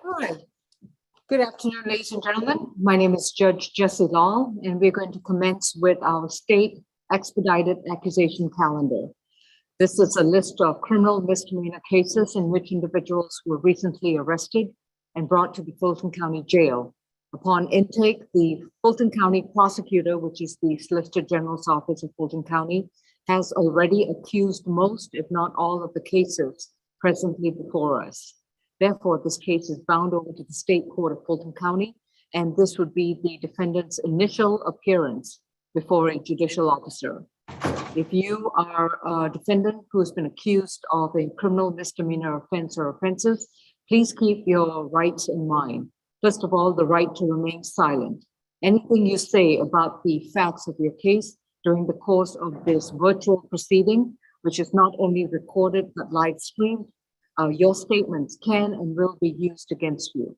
All right. Good afternoon, ladies and gentlemen. My name is Judge Jesse Law, and we're going to commence with our state expedited accusation calendar. This is a list of criminal misdemeanor cases in which individuals were recently arrested and brought to the Fulton County Jail. Upon intake, the Fulton County prosecutor, which is the Solicitor General's office of Fulton County, has already accused most, if not all, of the cases presently before us. Therefore, this case is bound over to the State Court of Fulton County, and this would be the defendant's initial appearance before a judicial officer. If you are a defendant who has been accused of a criminal misdemeanor offense or offenses, please keep your rights in mind. First of all, the right to remain silent. Anything you say about the facts of your case during the course of this virtual proceeding, which is not only recorded but live streamed, your statements can and will be used against you.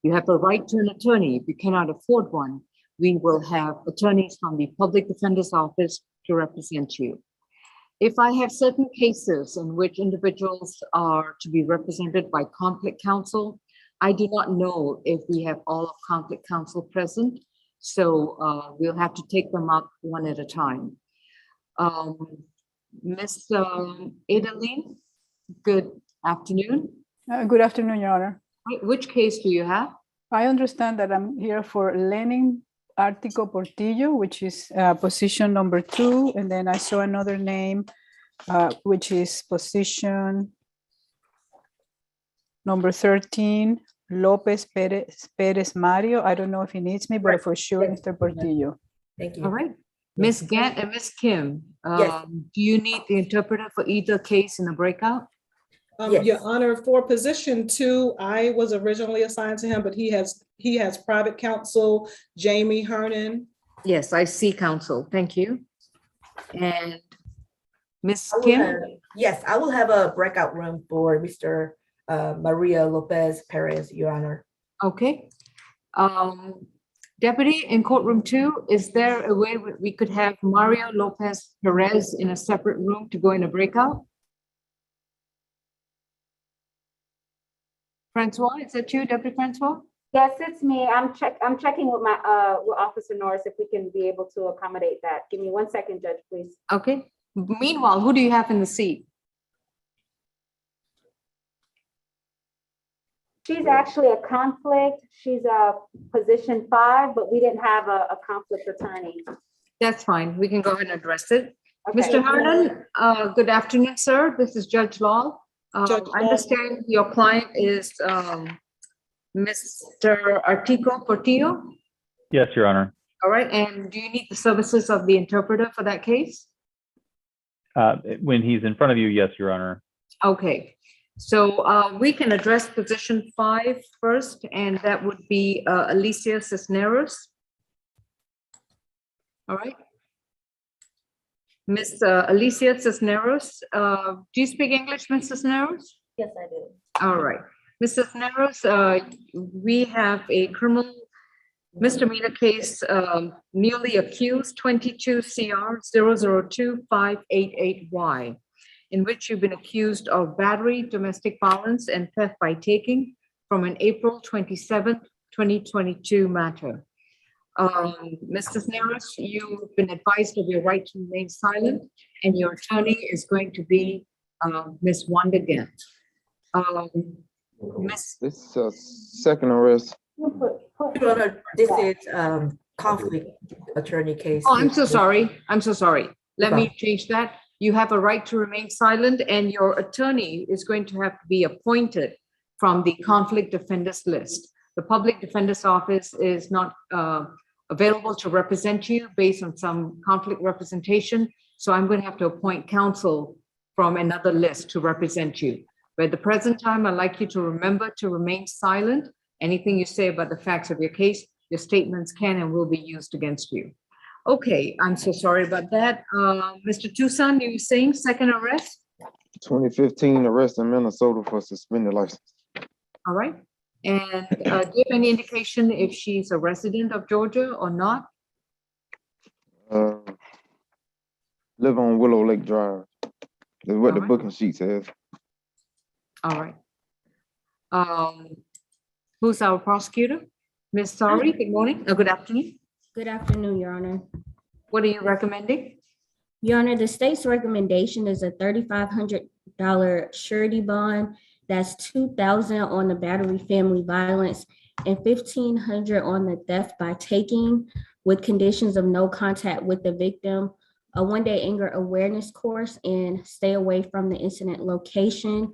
You have a right to an attorney. If you cannot afford one, we will have attorneys from the Public Defender's Office to represent you. If I have certain cases in which individuals are to be represented by conflict counsel, I do not know if we have all of conflict counsel present, so we'll have to take them up one at a time. Ms. Adeline, good afternoon. Good afternoon, Your Honor. Which case do you have? I understand that I'm here for Lenin Artico Portillo, which is position number 2. And then I saw another name, which is position number 13, Lopez Perez Mario. I don't know if he needs me, but for sure, Mr. Portillo. Thank you. All right. Ms. Gant and Ms. Kim, Yes. do you need the interpreter for either case in the breakout? Yes. Your Honor, for position 2, I was originally assigned to him, but he has private counsel, Jamie Hernan. Yes, I see counsel. Thank you. And Ms. I will Kim? Yes, I will have a breakout room for Mr. Maria Lopez Perez, Your Honor. Okay. Deputy, in courtroom 2, is there a way we could have Mario Lopez Perez in a separate room to go in a breakout? Francois, is that you, Deputy Francois? Yes, it's me. I'm checking with my with Officer Norris if we can be able to accommodate that. Give me 1 second, Judge, please. Okay. Meanwhile, who do you have in the seat? She's actually a conflict. She's a position 5, but we didn't have a conflict attorney. That's fine. We can go ahead and address it. Okay. Mr. Hernan, good afternoon, sir. This is Judge Law. Judge I Law. understand your client is Mr. Artico Portillo. Yes, Your Honor. All right. And do you need the services of the interpreter for that case? When he's in front of you, yes, Your Honor. Okay. So we can address position 5 first, and that would be Alicia Cisneros. All right. Miss Alicia Cisneros, do you speak English, Miss Cisneros? Yes, I do. All right. Ms. Cisneros, we have a criminal misdemeanor case, newly accused 22 CR 002-588Y, in which you've been accused of battery, domestic violence, and theft by taking from an April 27th, 2022 matter. Ms. Cisneros, you've been advised of your right to remain silent, and your attorney is going to be Ms. Wanda Gant. Ms. This is a second arrest. Your Honor, this is conflict attorney case. Oh, I'm so sorry. I'm so sorry. Let me Okay. change that. You have a right to remain silent, and your attorney is going to have to be appointed from the conflict defenders list. The Public Defender's Office is not available to represent you based on some conflict representation. So I'm going to have to appoint counsel from another list to represent you. But at the present time, I'd like you to remember to remain silent. Anything you say about the facts of your case, your statements can and will be used against you. Okay, I'm so sorry about that. Mr. Tucson, you were saying second arrest? 2015 arrest in Minnesota for suspended license. All right. And do you have any indication if she's a resident of Georgia or not? Live on Willow Lake Drive. That's what the Alright. booking sheet says. All right. Who's our prosecutor? Ms. Sari, good morning, good afternoon. Good afternoon, Your Honor. What are you recommending? Your Honor, the state's recommendation is a $3,500 surety bond. That's $2,000 on the battery family violence and $1,500 on the theft by taking with conditions of no contact with the victim, a one-day anger awareness course, and stay away from the incident location.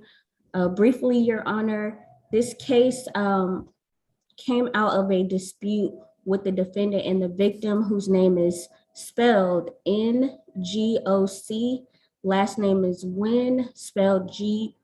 Briefly, Your Honor, this case came out of a dispute with the defendant and the victim, whose name is spelled N-G-O-C. Last name is Nguyen, spelled Nguyen,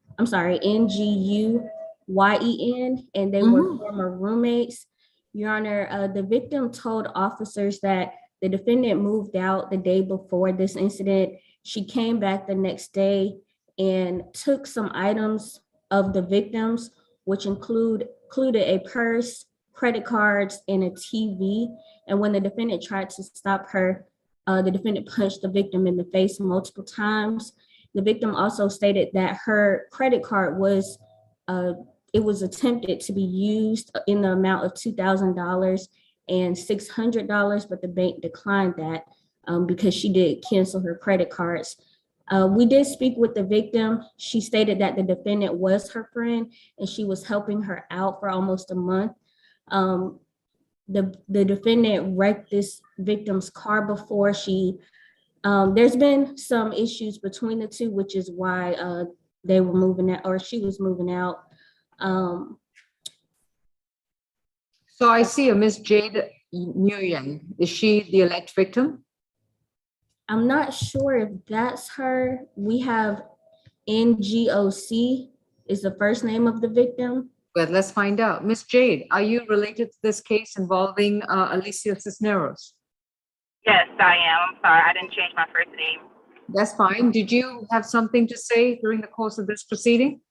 and they were former roommates. Your Honor, the victim told officers that the defendant moved out the day before this incident. She came back the next day and took some items of the victims, which included a purse, credit cards, and a TV. And when the defendant tried to stop her, the defendant punched the victim in the face multiple times. The victim also stated that her credit card was attempted to be used in the amount of $2,000 and $600, but the bank declined that because she did cancel her credit cards. We did speak with the victim. She stated that the defendant was her friend and she was helping her out for almost a month. The defendant wrecked this victim's car before. There's been some issues between the two, which is why they were moving out, or she was moving out. So I see a Miss Jade Nguyen. Is she the alleged victim? I'm not sure if that's her. We have NGOC is the first name of the victim. Well, let's find out. Miss Jade, are you related to this case involving Alicia Cisneros? Yes, I am. I'm sorry, I didn't change my first name. That's fine. Did you have something to say during the course of this proceeding?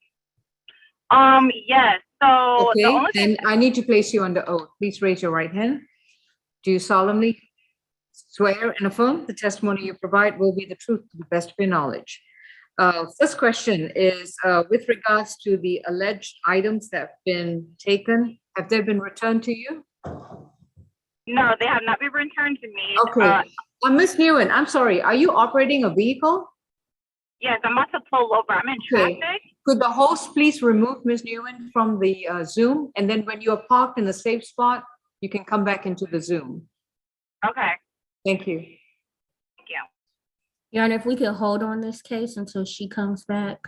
Yes. So the Okay, only then I need to place you under oath. Please raise your right hand. Do you solemnly swear and affirm the testimony you provide will be the truth to the best of your knowledge? First question is with regards to the alleged items that have been taken, have they been returned to you? No, they have not been returned to me. Okay. Ms. Nguyen, I'm sorry, are you operating a vehicle? Yes, I'm about to pull over. I'm in Okay. traffic. Could the host please remove Ms. Nguyen from the Zoom? And then when you're parked in a safe spot, you can come back into the Zoom. Okay. Thank you. Thank you. Your Honor, if we could hold on this case until she comes back.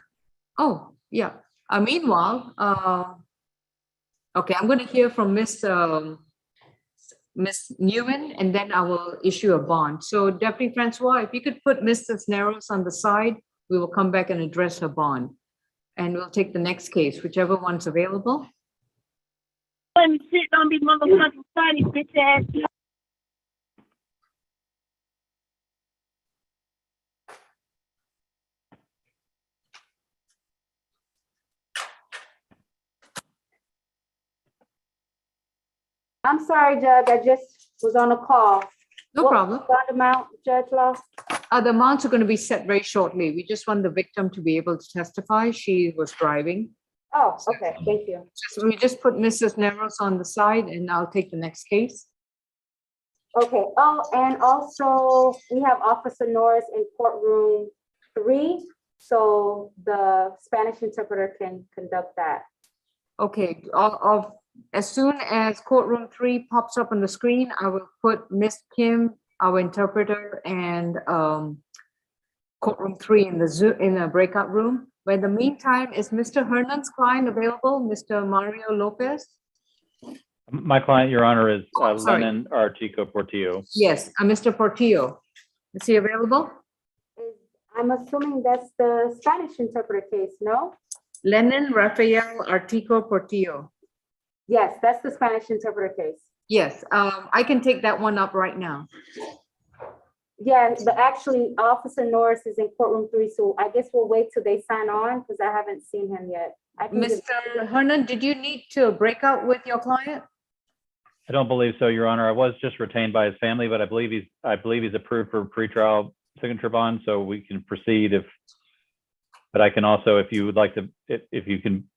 Oh, yeah. Meanwhile, okay, I'm going to hear from Miss Nguyen, and then I will issue a bond. So Deputy Francois, if you could put Mr. Cisneros on the side, we will come back and address her bond. And we'll take the next case, whichever one's available. I'm sitting on these motherfucking funny bitch ass. I'm sorry, Judge, I just was on a call. No problem. Bond amount, Judge Law? The amounts are going to be set very shortly. We just want the victim to be able to testify. She was driving. Oh, okay, thank you. We just put Mrs. Neros on the side and I'll take the next case. Okay, oh, and also we have Officer Norris in courtroom 3, so the Spanish interpreter can conduct that. Okay, as soon as courtroom 3 pops up on the screen, I will put Miss Kim, our interpreter, and courtroom 3 in the Zoom, in a breakout room. But in the meantime, is Mr. Hernan's client available, Mr. Mario Lopez? My client, Your Honor, is sorry. Lenin Artico Portillo. Yes, Mr. Portillo. Is he available? I'm assuming that's the Spanish interpreter case, no? Lenin Rafael Artico Portillo. Yes, that's the Spanish interpreter case. Yes, I can take that one up right now. Yeah, but actually Officer Norris is in courtroom 3, so I guess we'll wait till they sign on because I haven't seen him yet. I can just- Mr. Hernan, did you need to break out with your client? I don't believe so, Your Honor. I was just retained by his family, but I believe he's approved for pretrial signature bond, so we can proceed but I can also, if you would like to, if you can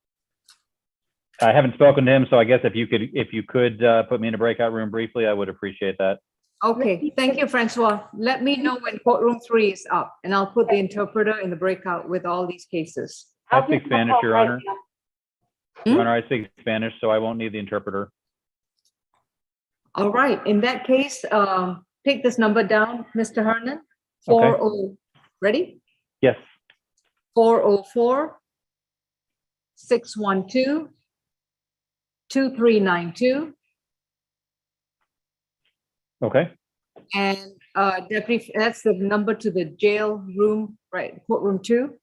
I haven't spoken to him, so I guess if you could put me in a breakout room briefly, I would appreciate that. Okay, thank you, Francois. Let me know when courtroom 3 is up, and I'll put the interpreter in the breakout with all these cases. I speak Spanish, Your Honor. Hmm? Your Honor, I speak Spanish, so I won't need the interpreter. All right, in that case, take this number down, Mr. Hernan. Okay. 40, ready? Yes. 404-612-2392. Okay. And Deputy, that's the number to the jail room, right, courtroom 2.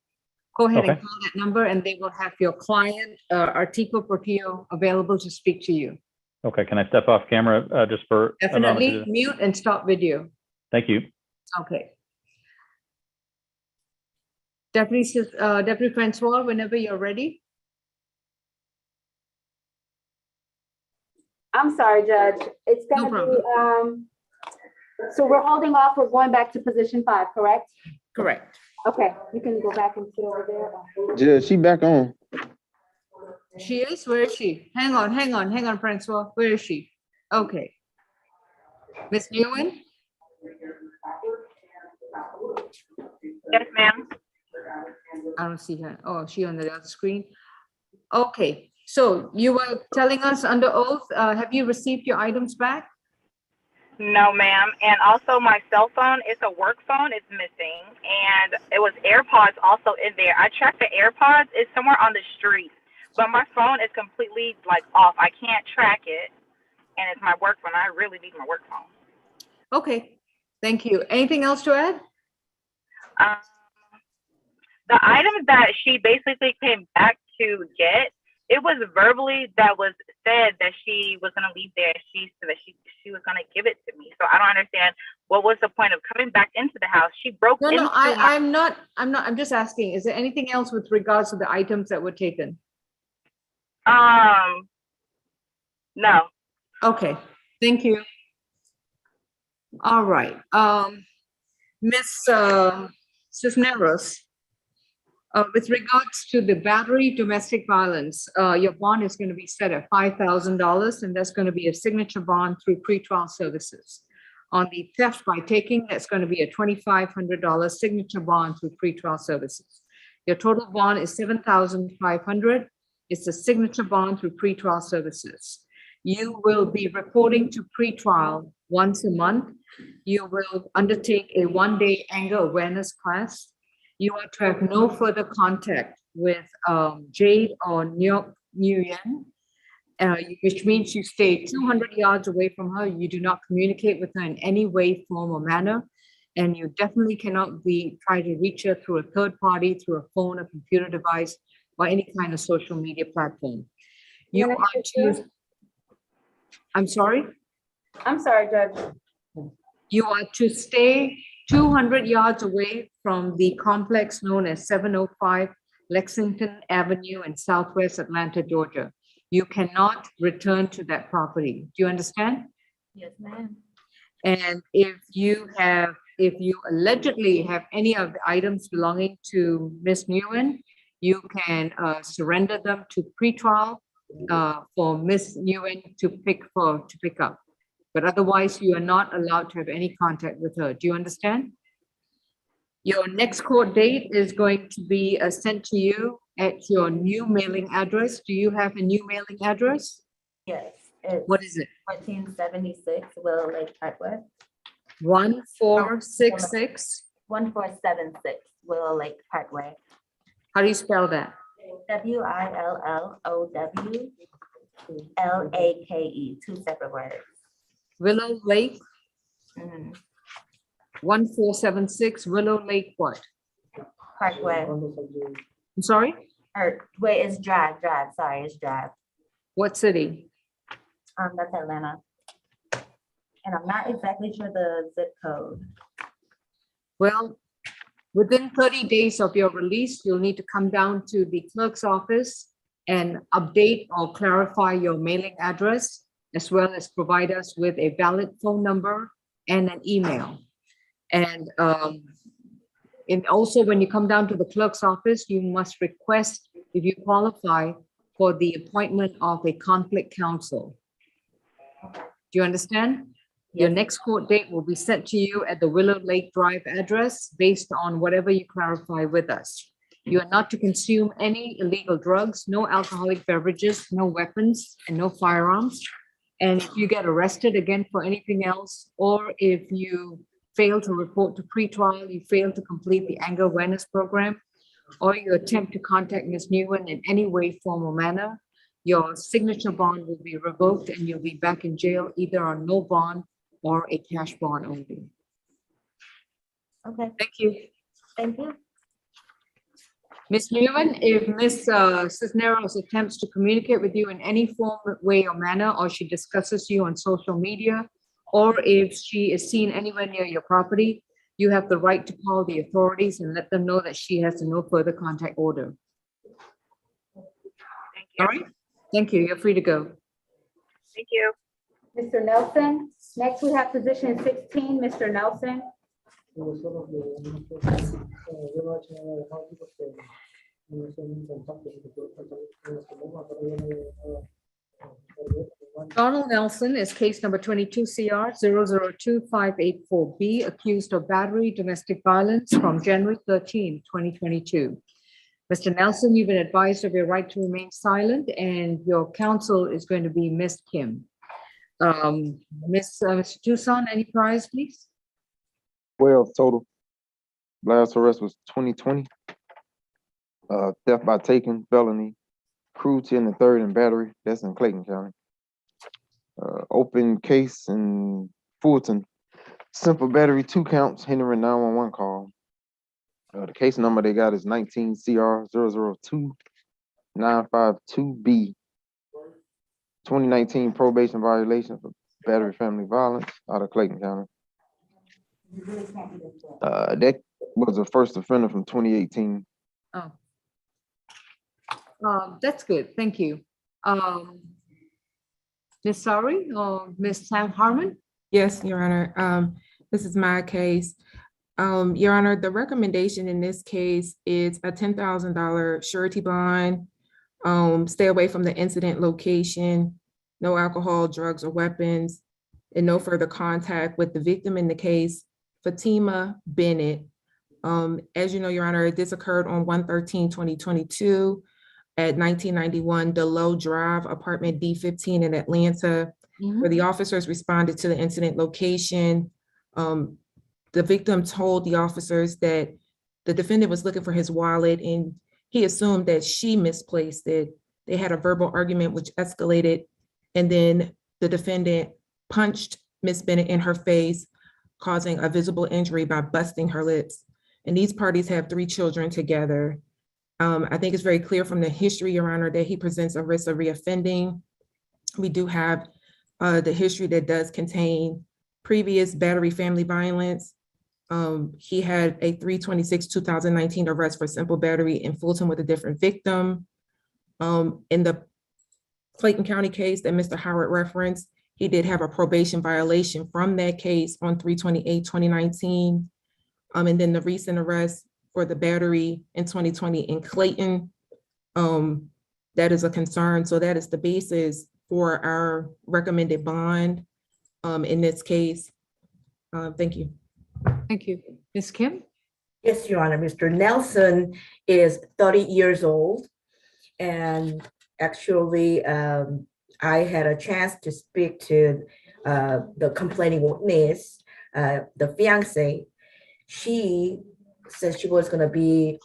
Go ahead and Okay. call that number, and they will have your client, Artico Portillo, available to speak to you. Okay. Can I step off camera just for a moment? Definitely mute and stop video. Thank you. Okay. Deputy Francois, whenever you're ready. I'm sorry, Judge. It's No gonna be, so we're holding off, we're going back to position 5, correct? Correct. Okay, you can go back and sit over there. Judge, she back on. She is? Where is she? Hang on, Francois. Where is she? Okay. Miss Nguyen? Yes, ma'am. I don't see her. Oh, she on the other screen. Okay, so you were telling us under oath, have you received your items back? No, ma'am. And also my cell phone, it's a work phone, it's missing. And it was AirPods also in there. I tracked the AirPods, it's somewhere on the street. But my phone is completely like off. I can't track it. And it's my work phone. I really need my work phone. Okay, thank you. Anything else to add? The items that she basically came back to get, it was verbally that was said that she was going to leave there. She said that she was going to give it to me. So I don't understand what was the point of coming back into the house. She broke into No, I'm not, I'm just asking, is there anything else with regards to the items that were taken? No. Okay, thank you. All right, Miss Cisneros, with regards to the battery domestic violence, your bond is going to be set at $5,000, and that's going to be a signature bond through pretrial services. On the theft by taking, that's going to be a $2,500 signature bond through pretrial services. Your total bond is $7,500. It's a signature bond through pretrial services. You will be reporting to pretrial once a month. You will undertake a one-day anger awareness class. You are to have no further contact with Jade or Nguyen, which means you stay 200 yards away from her. You do not communicate with her in any way, form, or manner. And you definitely cannot try to reach her through a third party, through a phone, a computer device, or any kind of social media platform. You are to, I'm sorry? I'm sorry, Judge. You are to stay 200 yards away from the complex known as 705 Lexington Avenue in Southwest Atlanta, Georgia. You cannot return to that property. Do you understand? Yes, ma'am. And if you allegedly have any of the items belonging to Ms. Nguyen, you can surrender them to pretrial for Ms. Nguyen to pick up. But otherwise, you are not allowed to have any contact with her. Do you understand? Your next court date is going to be sent to you at your new mailing address. Do you have a new mailing address? Yes. It's What is it? 1476 Willow Lake Parkway. 1466. 1476 Willow Lake Parkway. How do you spell that? WILLOWLAKE, 2 separate words. Willow Lake, Mhm. 1476 Willow Lake what? Parkway. I'm sorry? Or wait, it's drive. Sorry, it's drive. What city? That's Atlanta. And I'm not exactly sure the zip code. Well, within 30 days of your release, you'll need to come down to the clerk's office and update or clarify your mailing address, as well as provide us with a valid phone number and an email. And also when you come down to the clerk's office, you must request, if you qualify, for the appointment of a conflict counsel. Do you understand? Your next court date will be sent to you at the Willow Lake Drive address based on whatever you clarify with us. You are not to consume any illegal drugs, no alcoholic beverages, no weapons, and no firearms. And if you get arrested again for anything else, or if you fail to report to pretrial, you fail to complete the anger awareness program, or you attempt to contact Ms. Nguyen in any way, form, or manner, your signature bond will be revoked and you'll be back in jail either on no bond or a cash bond only. Okay, Thank you. thank you. Ms. Nguyen, if Ms. Cisneros attempts to communicate with you in any form, way, or manner, or she discusses you on social media, or if she is seen anywhere near your property, you have the right to call the authorities and let them know that she has a no further contact order. Thank you. All right? Thank you. You're free to go. Thank you. Mr. Nelson, next we have position 16, Mr. Nelson. Donald Nelson is case number 22 CR 002584B, accused of battery, domestic violence from January 13, 2022. Mr. Nelson, you've been advised of your right to remain silent, and your counsel is going to be Ms. Kim. Mr. Tucson, any priors, please? 12 total. Last arrest was 2020. Theft by taking, felony, cruelty in the third, and battery. That's in Clayton County. Open case in Fulton. Simple battery, 2 counts, hindering 911 call. The case number they got is 19 CR 002952B. 2019 probation violation for battery family violence out of Clayton County. That was a first offender from 2018. Oh. That's good. Thank you. Ms. Sari or Ms. Sam Harmon? Yes, Your Honor. This is my case. Your Honor, the recommendation in this case is a $10,000 surety bond, stay away from the incident location, no alcohol, drugs, or weapons, and no further contact with the victim in the case, Fatima Bennett. As you know, Your Honor, this occurred on 1/13/2022 at 1991 Delow Drive, apartment D15 in Atlanta, where the officers responded to the incident location. The victim told the officers that the defendant was looking for his wallet, and he assumed that she misplaced it. They had a verbal argument which escalated, and then the defendant punched Miss Bennett in her face, causing a visible injury by busting her lips. And these parties have 3 children together. I think it's very clear from the history, Your Honor, that he presents a risk of reoffending. We do have the history that does contain previous battery family violence. He had a 3/26/2019 arrest for simple battery in Fulton with a different victim. In the Clayton County case that Mr. Howard referenced, he did have a probation violation from that case on 3/28/2019. And then the recent arrest for the battery in 2020 in Clayton, that is a concern. So that is the basis for our recommended bond in this case. Thank you. Thank you. Ms. Kim? Yes, Your Honor. Mr. Nelson is 30 years old. And actually, I had a chance to speak to the complaining witness, the fiance. She said she was going to be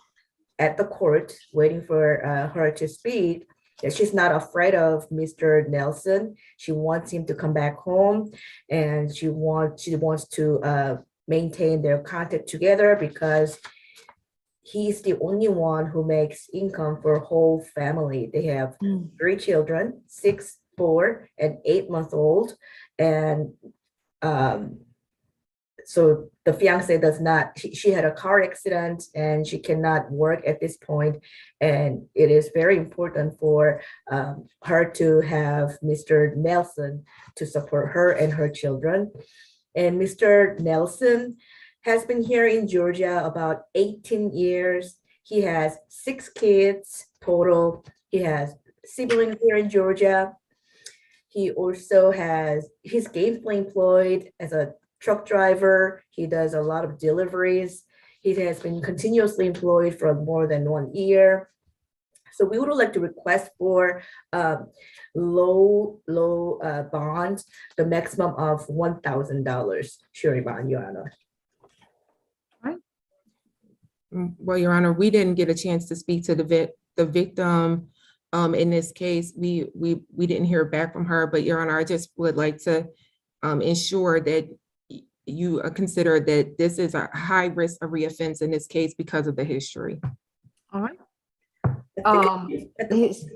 at the court waiting for her to speak, that she's not afraid of Mr. Nelson. She wants him to come back home, and she wants to maintain their contact together because he's the only one who makes income for a whole family. They have 3 children, 6, 4, and 8-month-old. And so the fiance does not, she had a car accident and she cannot work at this point. And it is very important for her to have Mr. Nelson to support her and her children. And Mr. Nelson has been here in Georgia about 18 years. He has 6 kids total. He has siblings here in Georgia. He also he's gainfully employed as a truck driver. He does a lot of deliveries. He has been continuously employed for more than 1 year. So we would like to request for low bond, the maximum of $1,000 surety bond, Your Honor. Well, Your Honor, we didn't get a chance to speak to the victim. In this case, we didn't hear back from her, but Your Honor, I just would like to ensure that you consider that this is a high risk of reoffense in this case because of the history. All right.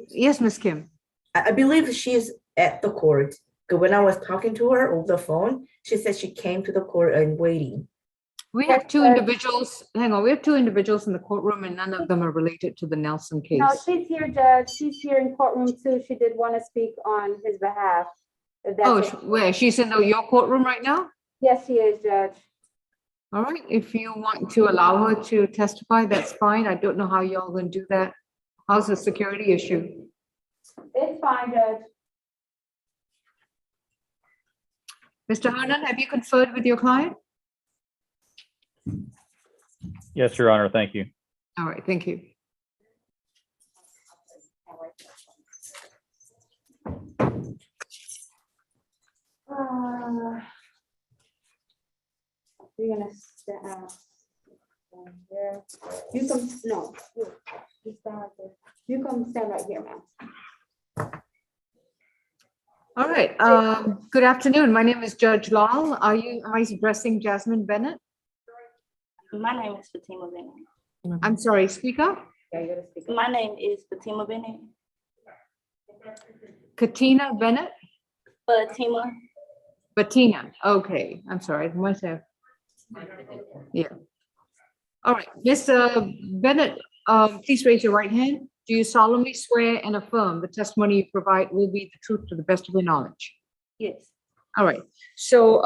Yes, Ms. Kim. I believe she's at the court. Because when I was talking to her over the phone, she said she came to the court and waiting. We have two individuals, hang on, we have two individuals in the courtroom and none of them are related to the Nelson case. No, she's here, Judge. She's here in courtroom too. She did want to speak on his behalf. If that's okay. Where? She's in your courtroom right now? Yes, she is, Judge. All right, if you want to allow her to testify, that's fine. I don't know how y'all gonna do that. How's the security issue? It's fine, Judge. Mr. Hernan, have you conferred with your client? Yes, Your Honor, thank you. All right, thank you. You're gonna stand there. You come, no, you stand right there. You come stand right here, ma'am. All right, good afternoon. My name is Judge Lal. Am I addressing Jasmine Bennett? My name is Fatima Bennett. I'm sorry, speak up. Yeah, you gotta speak up. My name is Fatima Bennett. Katina Bennett? Fatima. Bettina, okay, I'm sorry, I must have. Yeah. All right, Mr. Bennett, please raise your right hand. Do you solemnly swear and affirm the testimony you provide will be the truth to the best of your knowledge? Yes. All right, so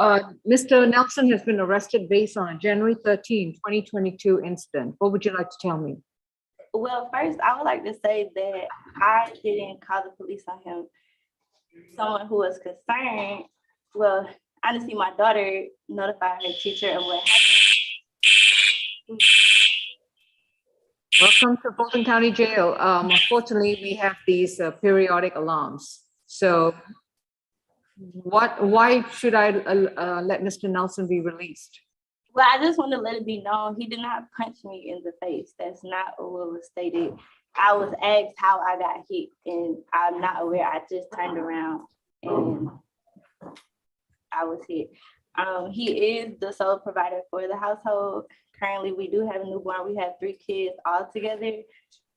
Mr. Nelson has been arrested based on a January 13, 2022 incident. What would you like to tell me? Well, first, I would like to say that I didn't call the police on him. Someone who was concerned, well, honestly, my daughter notified her teacher of what happened. Welcome to Fulton County Jail. Unfortunately, we have these periodic alarms. So why should I let Mr. Nelson be released? Well, I just want to let it be known, he did not punch me in the face. That's not what was stated. I was asked how I got hit and I'm not aware. I just turned around and I was hit. He is the sole provider for the household. Currently, we do have a newborn. We have 3 kids all together,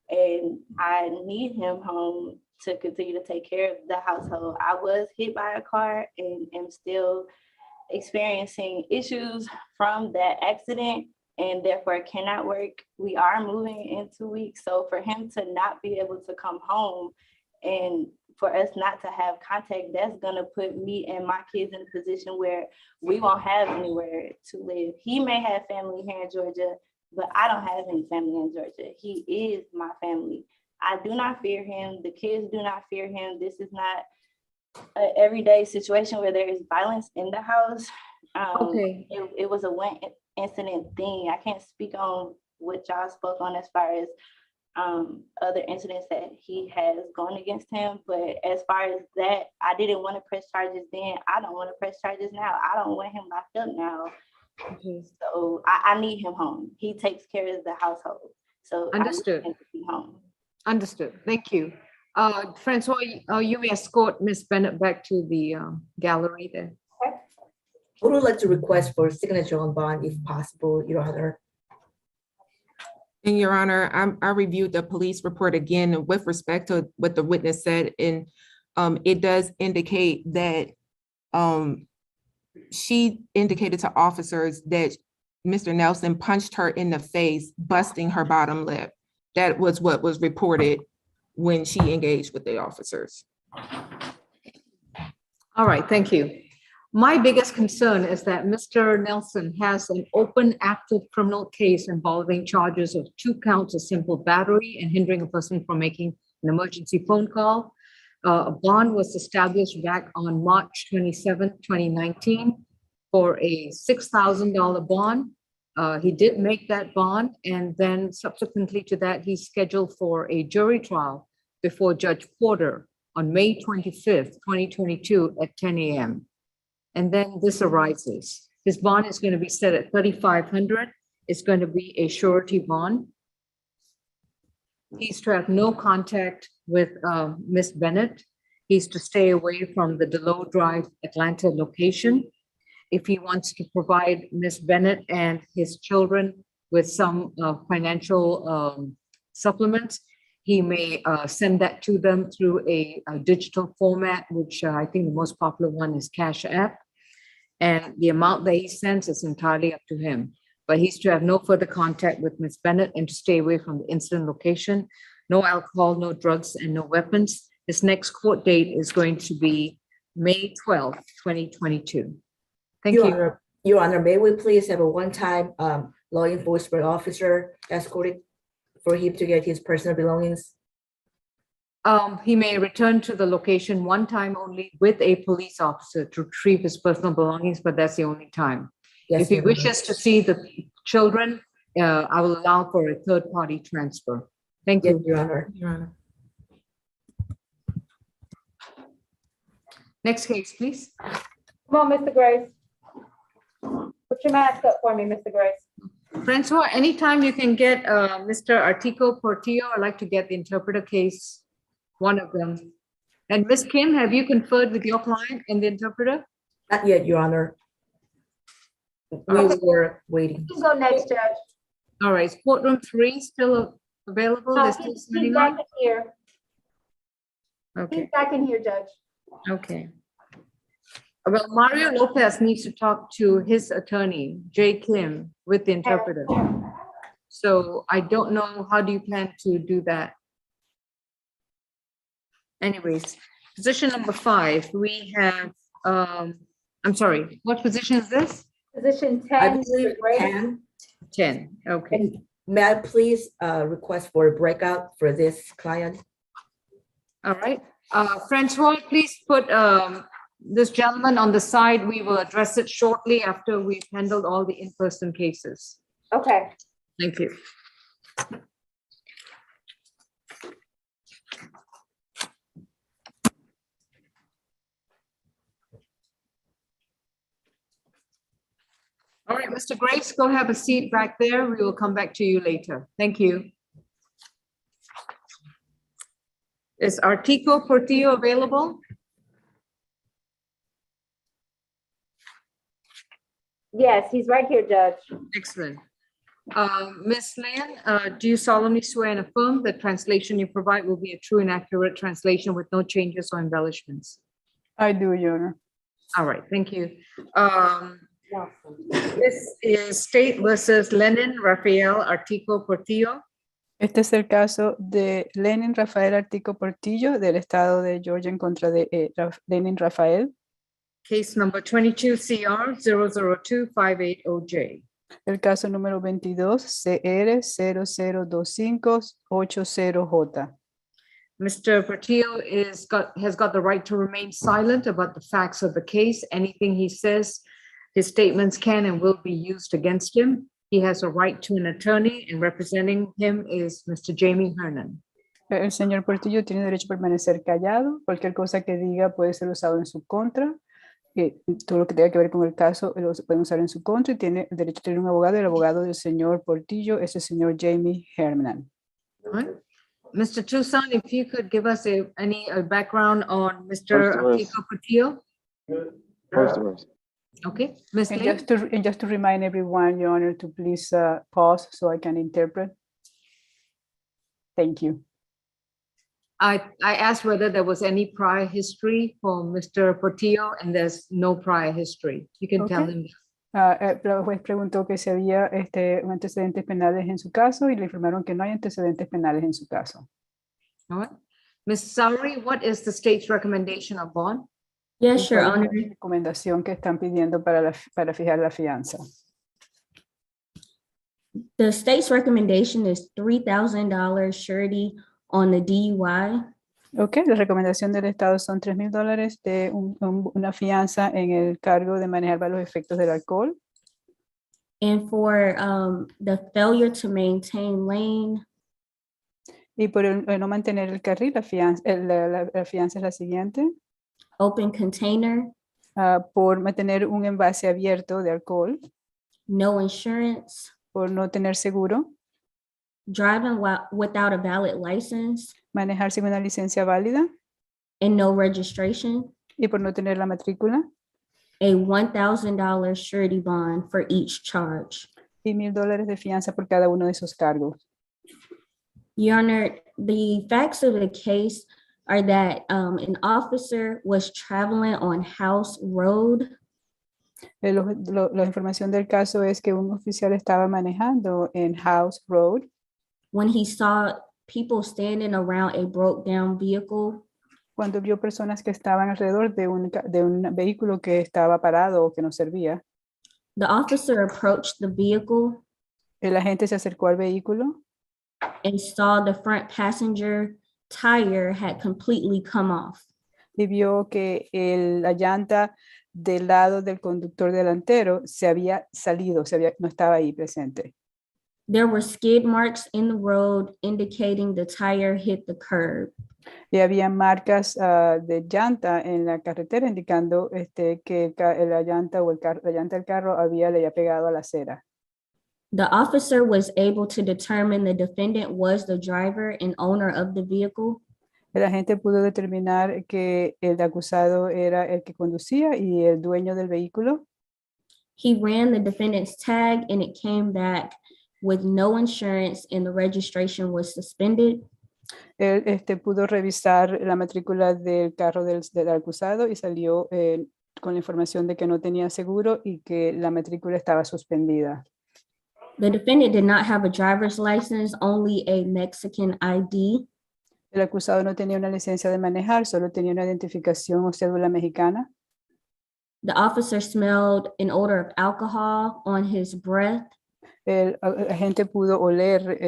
and I need him home to continue to take care of the household. I was hit by a car and am still experiencing issues from that accident and therefore cannot work. We are moving in 2 weeks. So for him to not be able to come home and for us not to have contact, that's gonna put me and my kids in a position where we won't have anywhere to live. He may have family here in Georgia, but I don't have any family in Georgia. He is my family. I do not fear him. The kids do not fear him. This is not an everyday situation where there is violence in the house. Okay. It was a one incident thing. I can't speak on what y'all spoke on as far as other incidents that he has gone against him. But as far as that, I didn't want to press charges then. I don't want to press charges now. I don't want him locked up now. Okay. So I need him home. He takes care of the household. So Understood. I need him to be home. Understood. Thank you. Francois, you may escort Ms. Bennett back to the gallery there. I would like to request for signature on bond if possible, Your Honor. And Your Honor, I reviewed the police report again with respect to what the witness said, and it does indicate that she indicated to officers that Mr. Nelson punched her in the face, busting her bottom lip. That was what was reported when she engaged with the officers. All right, thank you. My biggest concern is that Mr. Nelson has an open active criminal case involving charges of 2 counts of simple battery and hindering a person from making an emergency phone call. A bond was established back on March 27, 2019 for a $6,000 bond. He did make that bond, and then subsequently to that, he's scheduled for a jury trial before Judge Porter on May 25th, 2022 at 10 a.m. And then this arises. His bond is going to be set at $3,500. It's going to be a surety bond. He's to have no contact with Miss Bennett. He's to stay away from the Delow Drive, Atlanta location. If he wants to provide Miss Bennett and his children with some financial supplements, he may send that to them through a digital format, which I think the most popular one is Cash App. And the amount that he sends is entirely up to him. But he's to have no further contact with Miss Bennett and to stay away from the incident location. No alcohol, no drugs, and no weapons. His next court date is going to be May 12th, 2022. Thank you. Your Honor, may we please have a one-time law enforcement officer escorted for him to get his personal belongings? He may return to the location one time only with a police officer to retrieve his personal belongings, but that's the only time. Yes, If he Your Honor. wishes to see the children, I will allow for a third-party transfer. Thank Yes, you. Your Honor. Your Honor. Next case, please. Come on, Mr. Grace. Put your mask up for me, Mr. Grace. Francois, anytime you can get Mr. Artico Portillo, I'd like to get the interpreter case, one of them. And Ms. Kim, have you conferred with your client and the interpreter? Not yet, Your Honor. We Okay. were waiting. You can go next, Judge. All right, is courtroom 3 still available? They're still He's signing back on? in here. He's Okay, back in here, Judge. okay. Well, Mario Lopez needs to talk to his attorney, Jay Kim, with the interpreter. So I don't know, how do you plan to do that? Anyways, position number 5, we have, I'm sorry, what position is this? Position I 10, believe Mr. Grace. 10. 10, okay. And may I please request for a breakout for this client? All right, Francois, please put this gentleman on the side. We will address it shortly after we've handled all the in-person cases. Okay. Thank you. All right, Mr. Grace, go have a seat back there. We will come back to you later. Thank you. Is Artico Portillo available? Yes, he's right here, Judge. Excellent. Ms. Lan, do you solemnly swear and affirm the translation you provide will be a true and accurate translation with no changes or embellishments? I do, Your Honor. All right, thank you. This is State versus Lenin Rafael Artico Portillo. Este es el caso de Lenin Rafael Artico Portillo del estado de Georgia en contra de Lenin Rafael. Case number 22 CR 002-580J. El caso número 22 CR 002580J. Mr. Portillo has got the right to remain silent about the facts of the case. Anything he says, his statements can and will be used against him. He has a right to an attorney, and representing him is Mr. Jamie Hernan. El señor Portillo tiene derecho a permanecer callado. Cualquier cosa que diga puede ser usado en su contra. Todo lo que tenga que ver con el caso lo pueden usar en su contra y tiene el derecho a tener un abogado. El abogado del señor Portillo es el señor Jamie Hernan. All right. Mr. Tucson, if you could give us any background on Mr. Artico Portillo. First arrest. Okay, Ms. And Lee. just to remind everyone, Your Honor, to please pause so I can interpret. Thank you. I asked whether there was any prior history for Mr. Portillo, and there's no prior history. You can tell Okay. him. El juez preguntó que si había antecedentes penales en su caso y le informaron que no hay antecedentes penales en su caso. All right. Ms. Sauri, what is the state's recommendation of bond? Yes, Your ¿Cuál es Honor. la recomendación que están pidiendo para fijar la fianza? The state's recommendation is $3,000 surety on the DUI. Ok, la recomendación del Estado son $3,000 de una fianza en el cargo de manejar bajo los efectos del alcohol. And for the failure to maintain lane, Y por el no mantener el carril, la fianza es la siguiente. open container, Por mantener un envase abierto de alcohol, no insurance, por no tener seguro, driving without a valid license, manejar sin una licencia válida and no registration, y por no tener la matrícula, a $1,000 surety bond for each charge. y $1,000 de fianza por cada uno de esos cargos. Your Honor, the facts of the case are that an officer was traveling on House Road La información del caso es que un oficial estaba manejando en House Road when he saw people standing around a broke down vehicle. cuando vio personas que estaban alrededor de un vehículo que estaba parado o que no servía. The officer approached the vehicle El agente se acercó al vehículo and saw the front passenger tire had completely come off. y vio que la llanta del lado del conductor delantero se había salido, no estaba ahí presente. There were skid marks in the road indicating the tire hit the curb. Y había marcas de llanta en la carretera indicando que la llanta del carro le había pegado a la acera. The officer was able to determine the defendant was the driver and owner of the vehicle. El agente pudo determinar que el acusado era el que conducía y el dueño del vehículo. He ran the defendant's tag and it came back with no insurance and the registration was suspended. Él pudo revisar la matrícula del carro del acusado y salió con la información de que no tenía seguro y que la matrícula estaba suspendida. The defendant did not have a driver's license, only a Mexican ID. El acusado no tenía una licencia de manejar, solo tenía una identificación o cédula mexicana. The officer smelled an odor of alcohol on his breath. El agente pudo oler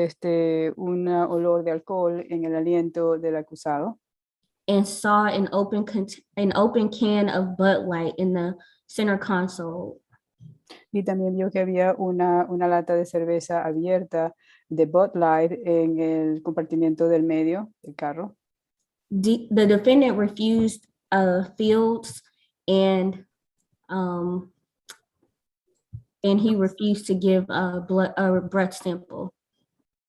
un olor de alcohol en el aliento del acusado. And saw an open can of Bud Light in the center console. Y también vio que había una lata de cerveza abierta de Bud Light en el compartimiento del medio del carro. The defendant refused fields and he refused to give a breath sample.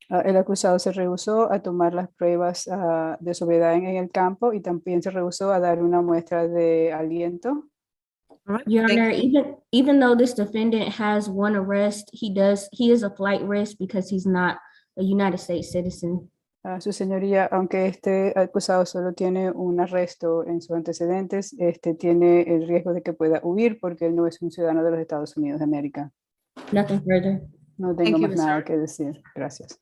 El acusado se rehusó a tomar las pruebas de sobriedad en el campo y también se rehusó a dar una muestra de aliento. Your Honor, even though this defendant has one arrest, he is a flight risk because he's not a United States citizen. Su señoría, aunque este acusado solo tiene un arresto en sus antecedentes, tiene el riesgo de que pueda huir porque él no es un ciudadano de los Estados Unidos de América. Nothing further. No tengo más nada que decir. Gracias.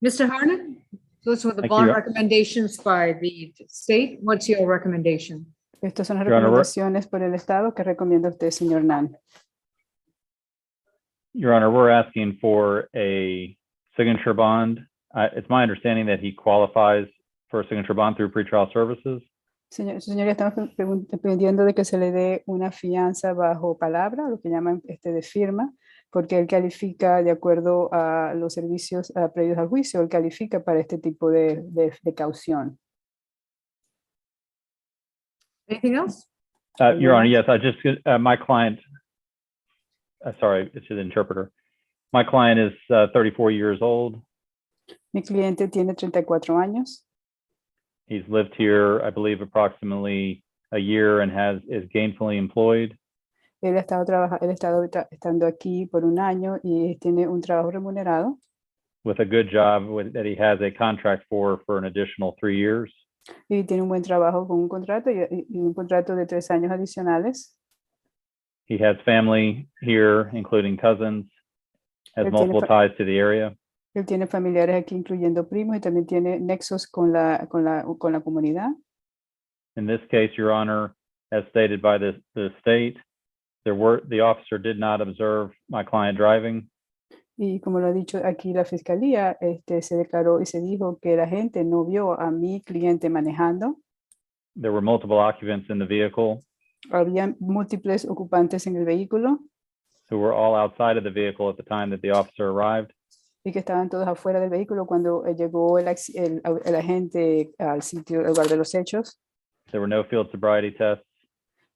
Mr. Harnan, those were the Thank bond you. recommendations by the state. What's your recommendation? Estas son las Your Honor, recomendaciones por el Estado que recomienda usted, señor Nan. Your Honor, we're asking for a signature bond. It's my understanding that he qualifies for a signature bond through pretrial services. Señoría, estamos pidiendo de que se le dé una fianza bajo palabra, lo que llaman de firma, porque él califica de acuerdo a los servicios previos al juicio, él califica para este tipo de caución. Anything else? Your Honor, yes, I just, my client, sorry, it's the interpreter. My client is 34 years old. Mi cliente tiene 34 años. He's lived here, I believe, approximately a year and is gainfully employed. Él ha estado estando aquí por un año y tiene un trabajo remunerado. With a good job that he has a contract for an additional 3 years. Y tiene un buen trabajo con un contrato y un contrato de 3 años adicionales. He has family here, including cousins, has Él multiple ties to the area. Él tiene familiares aquí, incluyendo primos, y también tiene nexos con la comunidad. In this case, Your Honor, as stated by the state, the officer did not observe my client driving. Y como lo ha dicho aquí la fiscalía, se declaró y se dijo que la gente no vio a mi cliente manejando. There were multiple occupants in the vehicle Había múltiples ocupantes en el vehículo who were all outside of the vehicle at the time that the officer arrived. y que estaban todos afuera del vehículo cuando llegó el agente al sitio, al lugar de los hechos. There were no field sobriety tests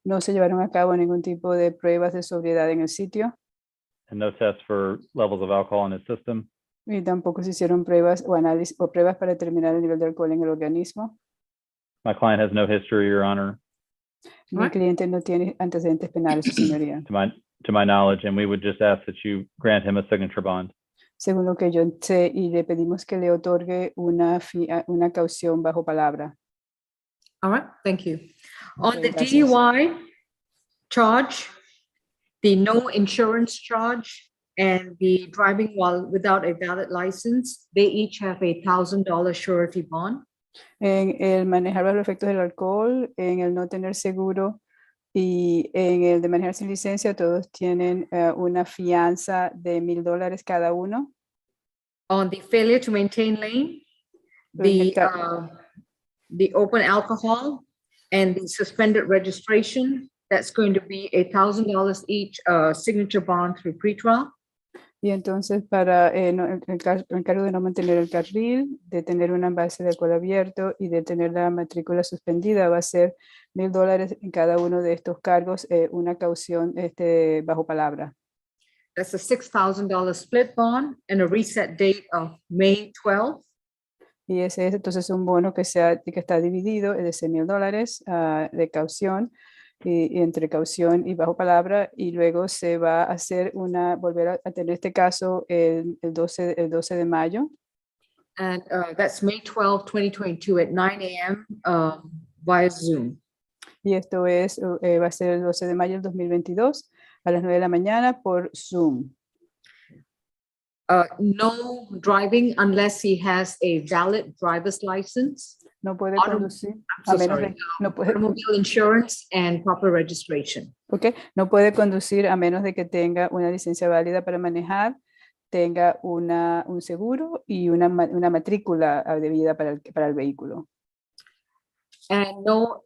No se llevaron a cabo ningún tipo de pruebas de sobriedad en el sitio and no tests for levels of alcohol in his system. y tampoco se hicieron pruebas o análisis o pruebas para determinar el nivel de alcohol en el organismo. My client has no history, Your Honor, Mi cliente no tiene antecedentes penales, su señoría. to my knowledge, and we would just ask that you grant him a signature bond. Según lo que yo sé, y le pedimos que le otorgue una caución bajo palabra. All right, thank you. On Ok, the gracias. DUI charge, the no insurance charge, and the driving while without a valid license, they each have $1,000 surety bond. En el manejar bajo los efectos del alcohol, en el no tener seguro y en el de manejar sin licencia, todos tienen una fianza de $1,000 cada uno. On the failure to maintain lane, the open alcohol and the suspended registration, that's going to be $1,000 each signature bond through pretrial. Y entonces para el encargo de no mantener el carril, de tener un envase de alcohol abierto y de tener la matrícula suspendida, va a ser $1,000 en cada uno de estos cargos, una caución bajo palabra. That's a $6,000 split bond and a reset date of May 12th. Y ese es entonces un bono que está dividido, es de $100,000 de caución, y entre caución y bajo palabra, y luego se va a hacer volver a tener este caso el 12 de mayo. And that's May 12, 2022 at 9 a.m. Via Zoom. Y esto va a ser el 12 de mayo del 2022 a las 9 de la mañana por Zoom. No driving unless he has a valid driver's license. No puede Auto- conducir I'm a so menos sorry. de, no puede, Automobile insurance and proper registration. okay, no puede conducir a menos de que tenga una licencia válida para manejar, tenga un seguro y una matrícula debida para el vehículo. And no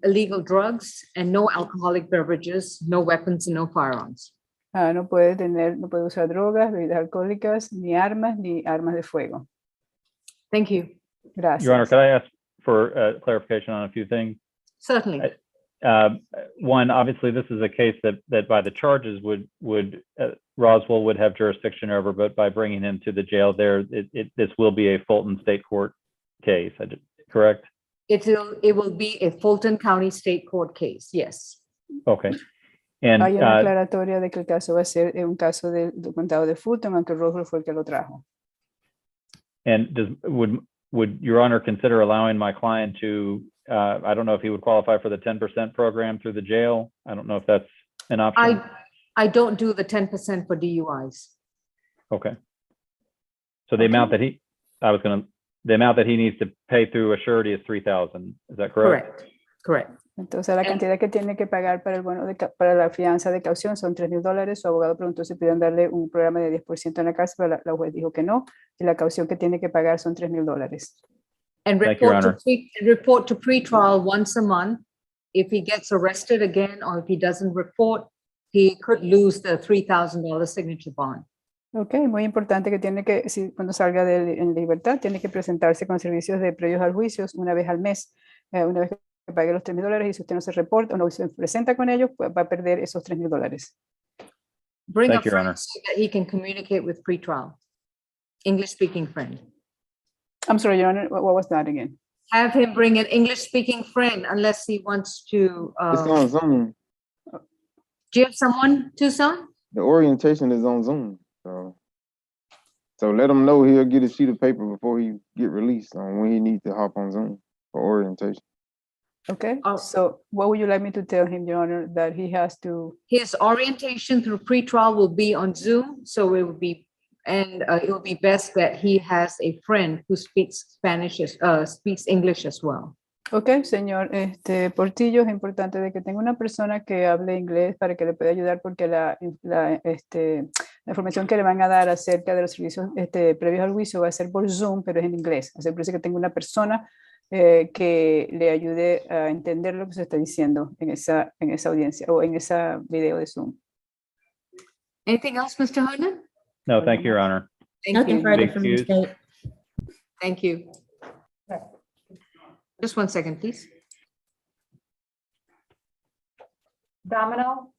illegal drugs and no alcoholic beverages, no weapons and no firearms. No puede usar drogas, bebidas alcohólicas, ni armas de fuego. Thank you. Gracias. Your Honor, could I ask for clarification on a few things? Certainly. One, obviously, this is a case that by the charges Roswell would have jurisdiction over, but by bringing him to the jail there, this will be a Fulton State Court case, correct? It will be a Fulton County State Court case, yes. Okay. And Hay una aclaratoria de que el caso va a ser un caso del condado de Fulton, aunque Roswell fue el que lo trajo. and would Your Honor consider allowing my client to, I don't know if he would qualify for the 10% program through the jail. I don't know if that's an option. I don't do the 10% for DUIs. Okay. So the amount that the amount that he needs to pay through a surety is $3,000. Is that correct? Correct. Entonces la cantidad que tiene que pagar para el bono para la fianza de caución son $3,000. Su abogado preguntó si pudieran darle un programa de 10% en la cárcel, pero la juez dijo que no, y la caución que tiene que pagar son $3,000. And Thank you, Your report to pretrial once a month. If he gets arrested again, or if he doesn't report, he could lose the $3,000 signature bond. Ok, muy importante que tiene que, cuando salga en libertad, tiene que presentarse con servicios de previos al juicio una vez al mes, una vez que pague los $3,000, y si usted no se reporta o no se presenta con ellos, pues va a perder esos $3,000. Bring Thank a you, Your Honor. friend so that he can communicate with pretrial. English-speaking friend. I'm sorry, Your Honor, what was that again? Have him bring an English-speaking friend unless he wants to. It's on Zoom. Do you have someone, Tucson? The orientation is on Zoom. So let him know he'll get a sheet of paper before he get released on when he needs to hop on Zoom for orientation. Okay, so what would you like me to tell him, Your Honor, that he has to? His orientation through pretrial will be on Zoom, so it will be, and it will be best that he has a friend who speaks Spanish, speaks English as well. Ok, señor Portillo, es importante de que tenga una persona que hable inglés para que le pueda ayudar, porque La información que le van a dar acerca de los servicios previos al juicio va a ser por Zoom, pero es en inglés. Así que parece que tengo una persona que le ayude a entender lo que se está diciendo en esa audiencia o en esa video de Zoom. Anything else, Mr. Hernan? No, thank you, Your Honor. Thank Nothing you. further from the Excuse. state. Thank you. Just 1 second, please. Domino,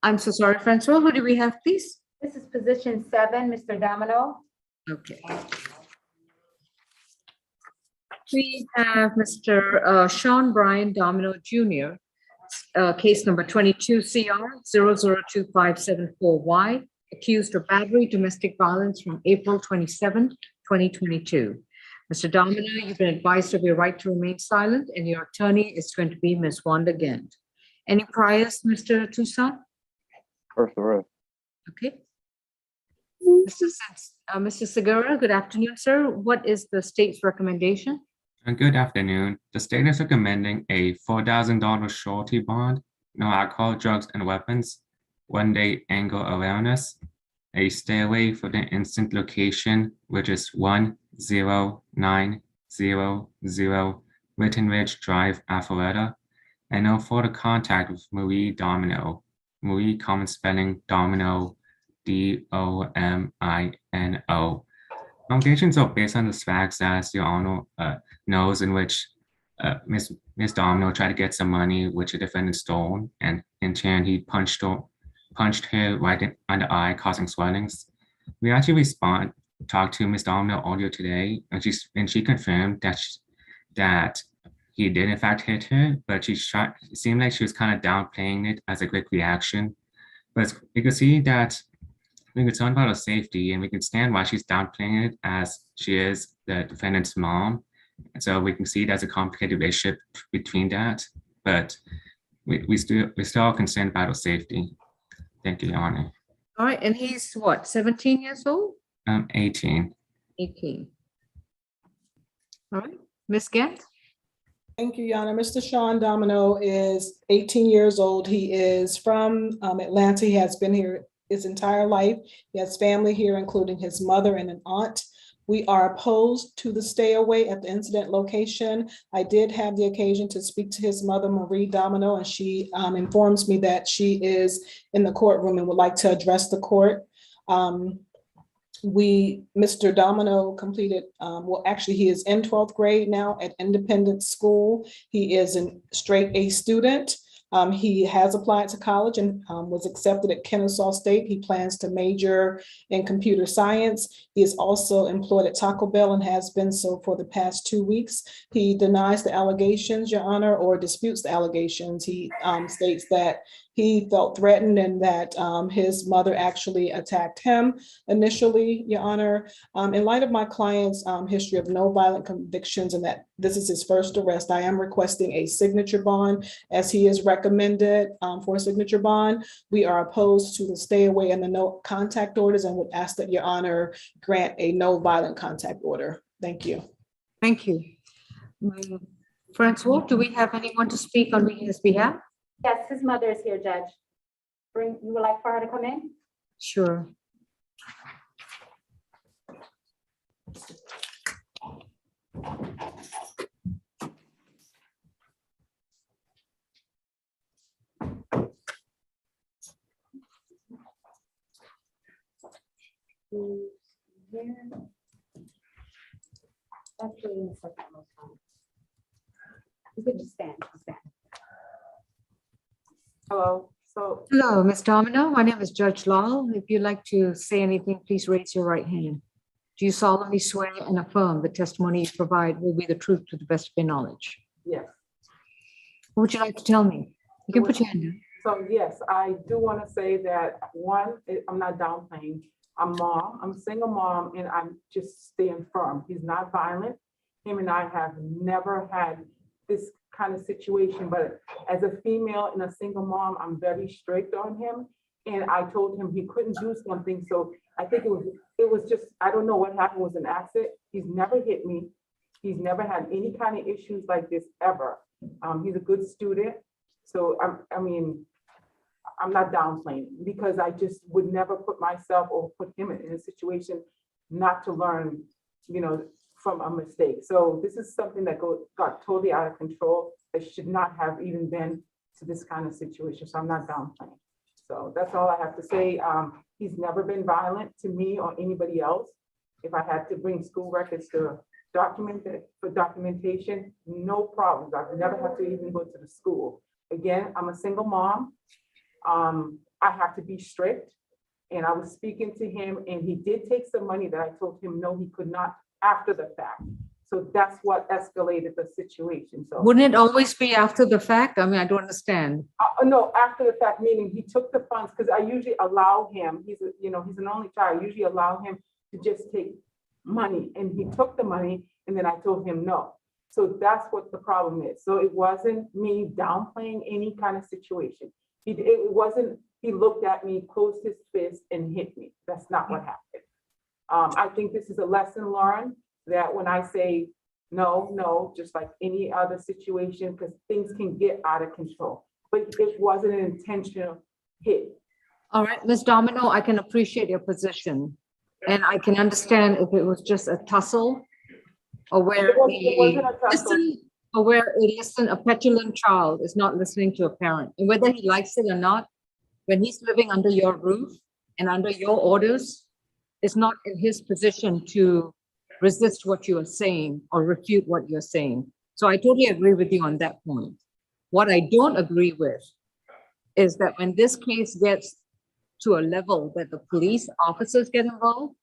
I'm so sorry, Francois. Who do we have, please? this is position 7, Mr. Domino. Okay. We have Mr. Sean Brian Domino Jr., case number 22 CR 002574Y, accused of battery, domestic violence from April 27, 2022. Mr. Domino, you've been advised of your right to remain silent, and your attorney is going to be Ms. Wanda Gent. Any priors, Mr. Toussaint? First arrest. Okay. Mr. Segura, good afternoon, sir. What is the state's recommendation? Good afternoon. The state is recommending a $4,000 surety bond, no alcohol, drugs, and weapons, 1-day anger awareness, a stay away for the instant location, which is 10900 Witten Ridge Drive, Alpharetta, and no further contact with Marie Domino. Marie, common spelling, Domino, D-O-M-I-N-O. Allegations are based on the facts, as Your Honor knows, in which Ms. Domino tried to get some money, which the defendant stole, and in turn he punched her right on the eye, causing swellings. We actually talked to Ms. Domino earlier today, and she confirmed that he did in fact hit her, but it seemed like she was kind of downplaying it as a quick reaction. But you can see that we're concerned about her safety, and we can stand why she's downplaying it, as she is the defendant's mom. And so we can see there's a complicated relationship between that, but we still are concerned about her safety. Thank you, Your Honor. All right, and he's what, 17 years old? 18. 18. All right, Ms. Gent? Thank you, Your Honor. Mr. Sean Domino is 18 years old. He is from Atlanta. He has been here his entire life. He has family here, including his mother and an aunt. We are opposed to the stay away at the incident location. I did have the occasion to speak to his mother, Marie Domino, and she informs me that she is in the courtroom and would like to address the court. Mr. Domino completed, well, actually, he is in 12th grade now at Independent School. He is a straight A student. He has applied to college and was accepted at Kennesaw State. He plans to major in computer science. He is also employed at Taco Bell and has been so for the past 2 weeks. He denies the allegations, Your Honor, or disputes the allegations. He states that he felt threatened and that his mother actually attacked him initially, Your Honor. In light of my client's history of no violent convictions and that this is his first arrest, I am requesting a signature bond as he is recommended for a signature bond. We are opposed to the stay away and the no contact orders and would ask that Your Honor grant a no violent contact order. Thank you. Thank you. Francois, do we have anyone to speak on his behalf? Yes, his mother is here, Judge. You would like for her to come in? Sure. You could just stand. Hello. Hello, Ms. Domino. My name is Judge Lal. If you'd like to say anything, please raise your right hand. Do you solemnly swear and affirm the testimony you provide will be the truth to the best of your knowledge? Yes. What would you like to tell me? You can put your hand down. So yes, I do want to say that one, I'm not downplaying. I'm a single mom, and I'm just staying firm. He's not violent. him and I have never had this kind of situation, but as a female and a single mom, I'm very strict on him. And I told him he couldn't do something. So I think it was just, I don't know what happened, was an accident. He's never hit me. He's never had any kind of issues like this ever. He's a good student. So I mean, I'm not downplaying because I just would never put myself or put him in a situation not to learn, you know, from a mistake. So this is something that got totally out of control. It should not have even been to this kind of situation. So I'm not downplaying. So that's all I have to say. He's never been violent to me or anybody else. If I had to bring school records to document it for documentation, no problems. I've never had to even go to the school. Again, I'm a single mom. I have to be strict. And I was speaking to him and he did take some money that I told him, no, he could not after the fact. So that's what escalated the situation. So Wouldn't it always be after the fact? I mean, I don't understand. no, after the fact, meaning he took the funds, because I usually allow him, he's an only child, I usually allow him to just take money, and he took the money, and then I told him no. So that's what the problem is. So it wasn't me downplaying any kind of situation. It wasn't, he looked at me, closed his fist and hit me. That's not what happened. I think this is a lesson learned that when I say no, just like any other situation, because things can get out of control, but it wasn't an intentional hit. All right, Ms. Domino, I can appreciate your position. And I can understand if it was just a tussle or where a petulant child is not listening to a parent, and whether he likes it or not, when he's living under your roof and under your orders, it's not in his position to resist what you are saying or refute what you're saying. So I totally agree with you on that point. What I don't agree with is that when this case gets to a level that the police officers get involved,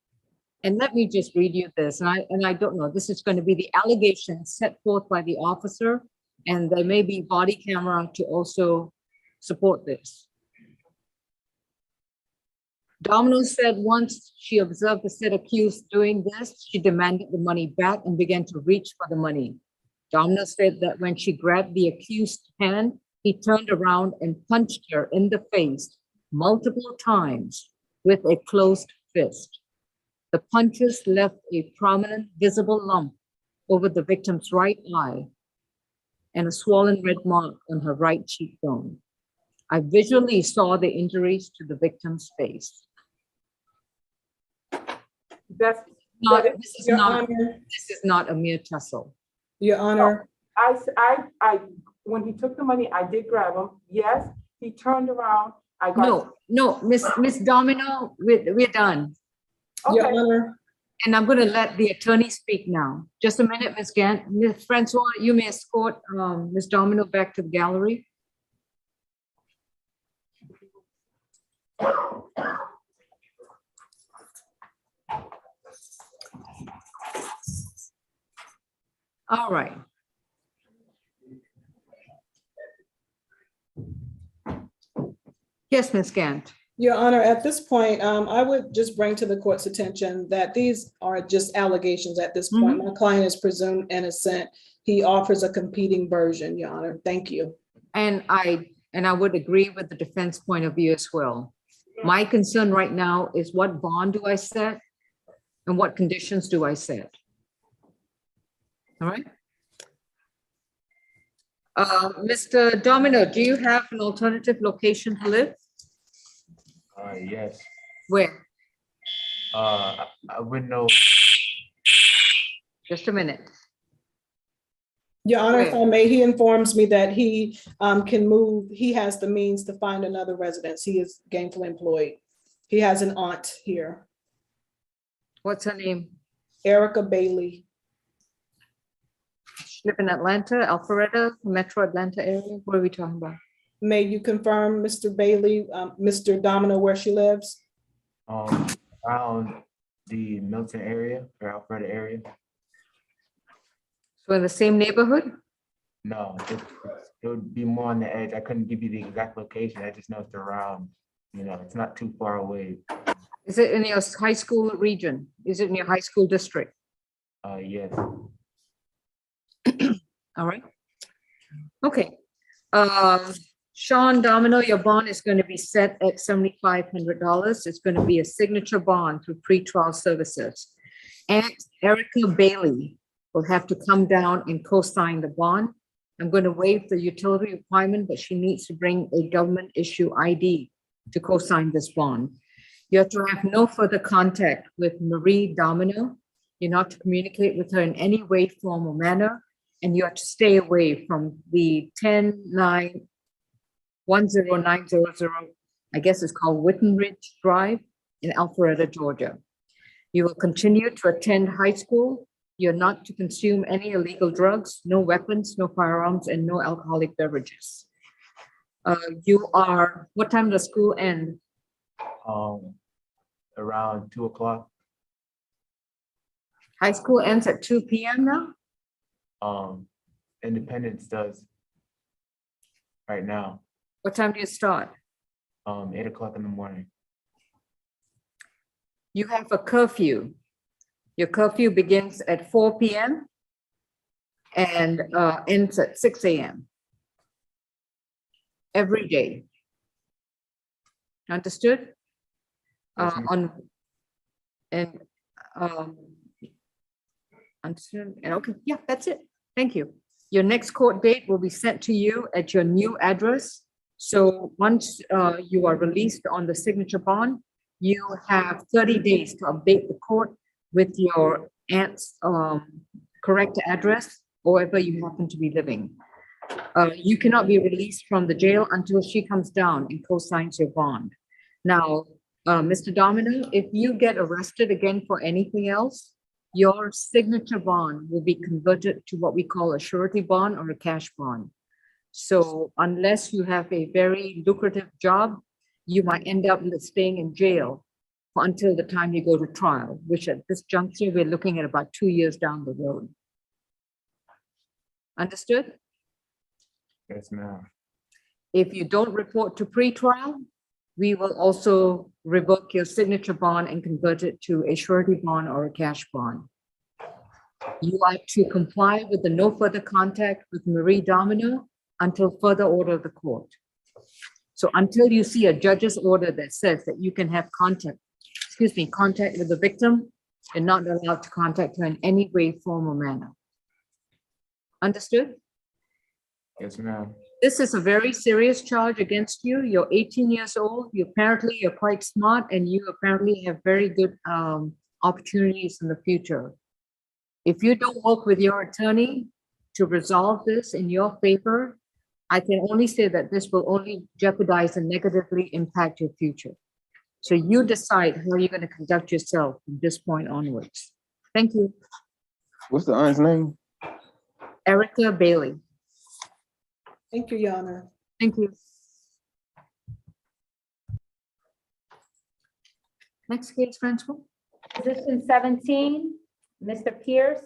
and let me just read you this, and I don't know, this is going to be the allegation set forth by the officer, and there may be body camera to also support this. Domino said once she observed the said accused doing this, she demanded the money back and began to reach for the money. Domino said that when she grabbed the accused's hand, he turned around and punched her in the face multiple times with a closed fist. The punches left a prominent visible lump over the victim's right eye and a swollen red mark on her right cheekbone. I visually saw the injuries to the victim's face. This is not a mere tussle. Your Honor. I when he took the money, I did grab him. Yes, he turned around. I got No, Miss Domino, we're done. Okay. Your Honor. And I'm going to let the attorney speak now. Just a minute, Ms. Gant. Ms. Francois, you may escort Ms. Domino back to the gallery. All right. Yes, Ms. Gant. Your Honor, at this point, I would just bring to the court's attention that these are just allegations at this point. My client is presumed innocent. He offers a competing version, Your Honor. Thank you. And I would agree with the defense point of view as well. My concern right now is what bond do I set and what conditions do I set? All right. Mr. Domino, do you have an alternative location to live? Yes. Where? I wouldn't know. Just a minute. Your Honor, if I may, he informs me that he can move, he has the means to find another residence. He is gainfully employed. He has an aunt here. What's her name? Erica Bailey. She live in Atlanta, Alpharetta, Metro Atlanta area. What are we talking about? May you confirm, Mr. Bailey, Mr. Domino, where she lives? Around the Milton area or Alpharetta area. So in the same neighborhood? No, it would be more on the edge. I couldn't give you the exact location. I just know it's around, it's not too far away. Is it in your high school region? Is it in your high school district? Yes. All right. Okay. Sean Domino, your bond is going to be set at $7,500. It's going to be a signature bond through pretrial services. And Erica Bailey will have to come down and co-sign the bond. I'm going to waive the utility requirement, but she needs to bring a government issue ID to co-sign this bond. You have to have no further contact with Marie Domino. You're not to communicate with her in any way, form, or manner, and you have to stay away from the 10900, I guess it's called Witten Ridge Drive in Alpharetta, Georgia. You will continue to attend high school. You're not to consume any illegal drugs, no weapons, no firearms, and no alcoholic beverages. What time does school end? Around 2 o'clock. High school ends at 2 p.m. now? Independence does right now. What time do you start? 8 o'clock in the morning. You have a curfew. Your curfew begins at 4 p.m. and ends at 6 a.m. every day. Understood? Understood. And okay, yeah, that's it. Thank you. Your next court date will be sent to you at your new address. So once you are released on the signature bond, you have 30 days to update the court with your aunt's correct address, or wherever you happen to be living. You cannot be released from the jail until she comes down and co-signs your bond. Now, Mr. Domino, if you get arrested again for anything else, your signature bond will be converted to what we call a surety bond or a cash bond. So unless you have a very lucrative job, you might end up staying in jail until the time you go to trial, which at this juncture, we're looking at about 2 years down the road. Understood? Yes, ma'am. If you don't report to pretrial, we will also revoke your signature bond and convert it to a surety bond or a cash bond. You are to comply with the no further contact with Marie Domino until further order of the court. So until you see a judge's order that says that you can have contact with the victim, you're not allowed to contact her in any way, form, or manner. Understood? Yes, ma'am. This is a very serious charge against you. You're 18 years old. You're quite smart, and you apparently have very good opportunities in the future. If you don't work with your attorney to resolve this in your favor, I can only say that this will only jeopardize and negatively impact your future. So you decide how you're going to conduct yourself from this point onwards. Thank you. What's the aunt's name? Erica Bailey. Thank you, Your Honor. Thank you. Next case, Francois. Position 17, Mr. Pierce.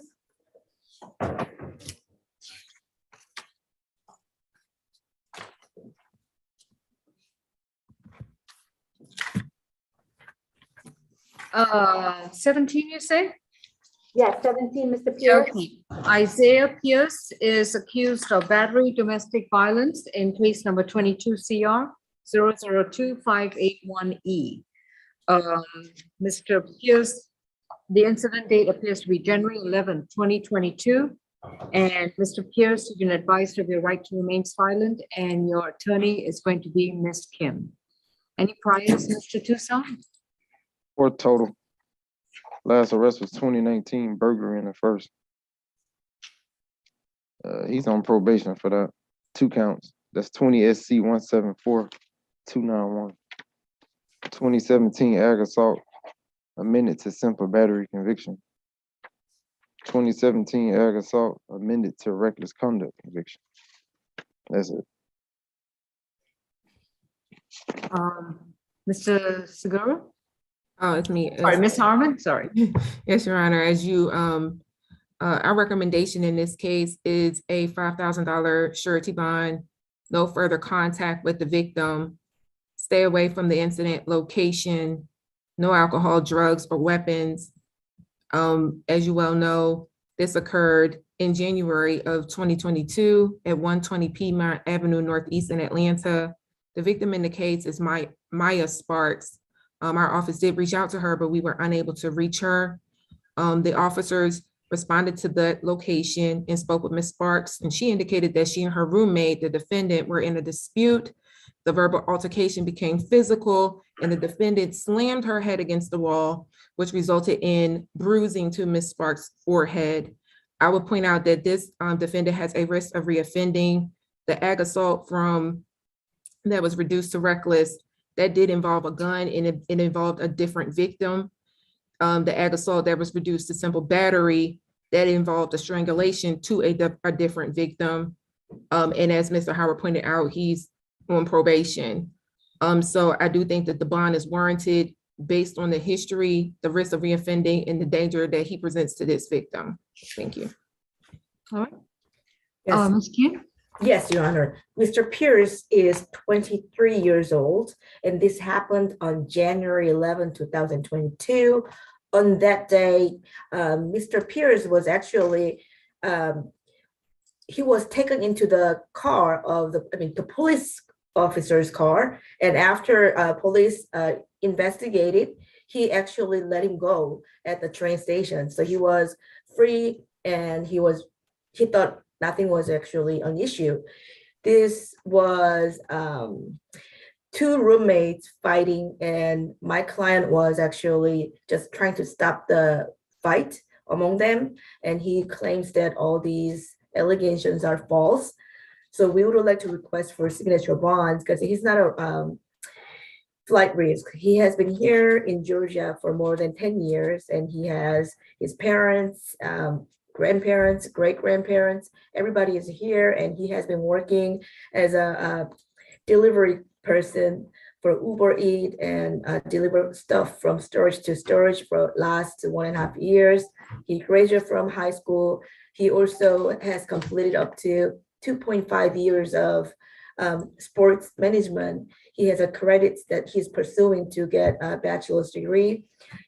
Uh, 17, you say? Yes, 17, Mr. Pierce. Okay. Isaiah Pierce is accused of battery domestic violence in case number 22 CR 002581E. Mr. Pierce, the incident date appears to be January 11, 2022. And Mr. Pierce, you've been advised of your right to remain silent, and your attorney is going to be Ms. Kim. Any priors, Mr. Tucson? 4 total. Last arrest was 2019, burglary in the first. He's on probation for that. 2 counts. That's 20 SC 174291. 2017 ag assault, amended to simple battery conviction. 2017 ag assault, amended to reckless conduct conviction. That's it. Mr. Segura? Oh, it's me. Sorry, Ms. Harmon, sorry. Yes, Your Honor, as you, our recommendation in this case is a $5,000 surety bond, no further contact with the victim, stay away from the incident location, no alcohol, drugs, or weapons. As you well know, This occurred in January of 2022 at 120 Piedmont Avenue Northeast in Atlanta. The victim in the case is Maya Sparks. Our office did reach out to her, but we were unable to reach her. The officers responded to the location and spoke with Ms. Sparks, and she indicated that she and her roommate, the defendant, were in a dispute. The verbal altercation became physical, and the defendant slammed her head against the wall, which resulted in bruising to Ms. Sparks' forehead. I would point out that this defendant has a risk of reoffending. The ag assault that was reduced to reckless, that did involve a gun, and it involved a different victim. The ag assault that was reduced to simple battery, that involved a strangulation to a different victim. And as Mr. Howard pointed out, he's on probation. So I do think that the bond is warranted based on the history, the risk of reoffending, and the danger that he presents to this victim. Thank you. All right. Yes. Ms. Kim? Yes, Your Honor. Mr. Pierce is 23 years old, and this happened on January 11, 2022. On that day, Mr. Pierce was actually, he was taken into the car of the police officer's car, and after police investigated, he actually let him go at the train station. So he was free, and he thought nothing was actually an issue. This was two roommates fighting, and my client was actually just trying to stop the fight among them. And he claims that all these allegations are false. So we would like to request for signature bonds because he's not a flight risk. He has been here in Georgia for more than 10 years, and he has his parents, grandparents, great-grandparents, everybody is here, and he has been working as a delivery person for Uber Eats and deliver stuff from storage to storage for last 1.5 years. He graduated from high school. He also has completed up to 2.5 years of sports management. He has a credits that he's pursuing to get a bachelor's degree.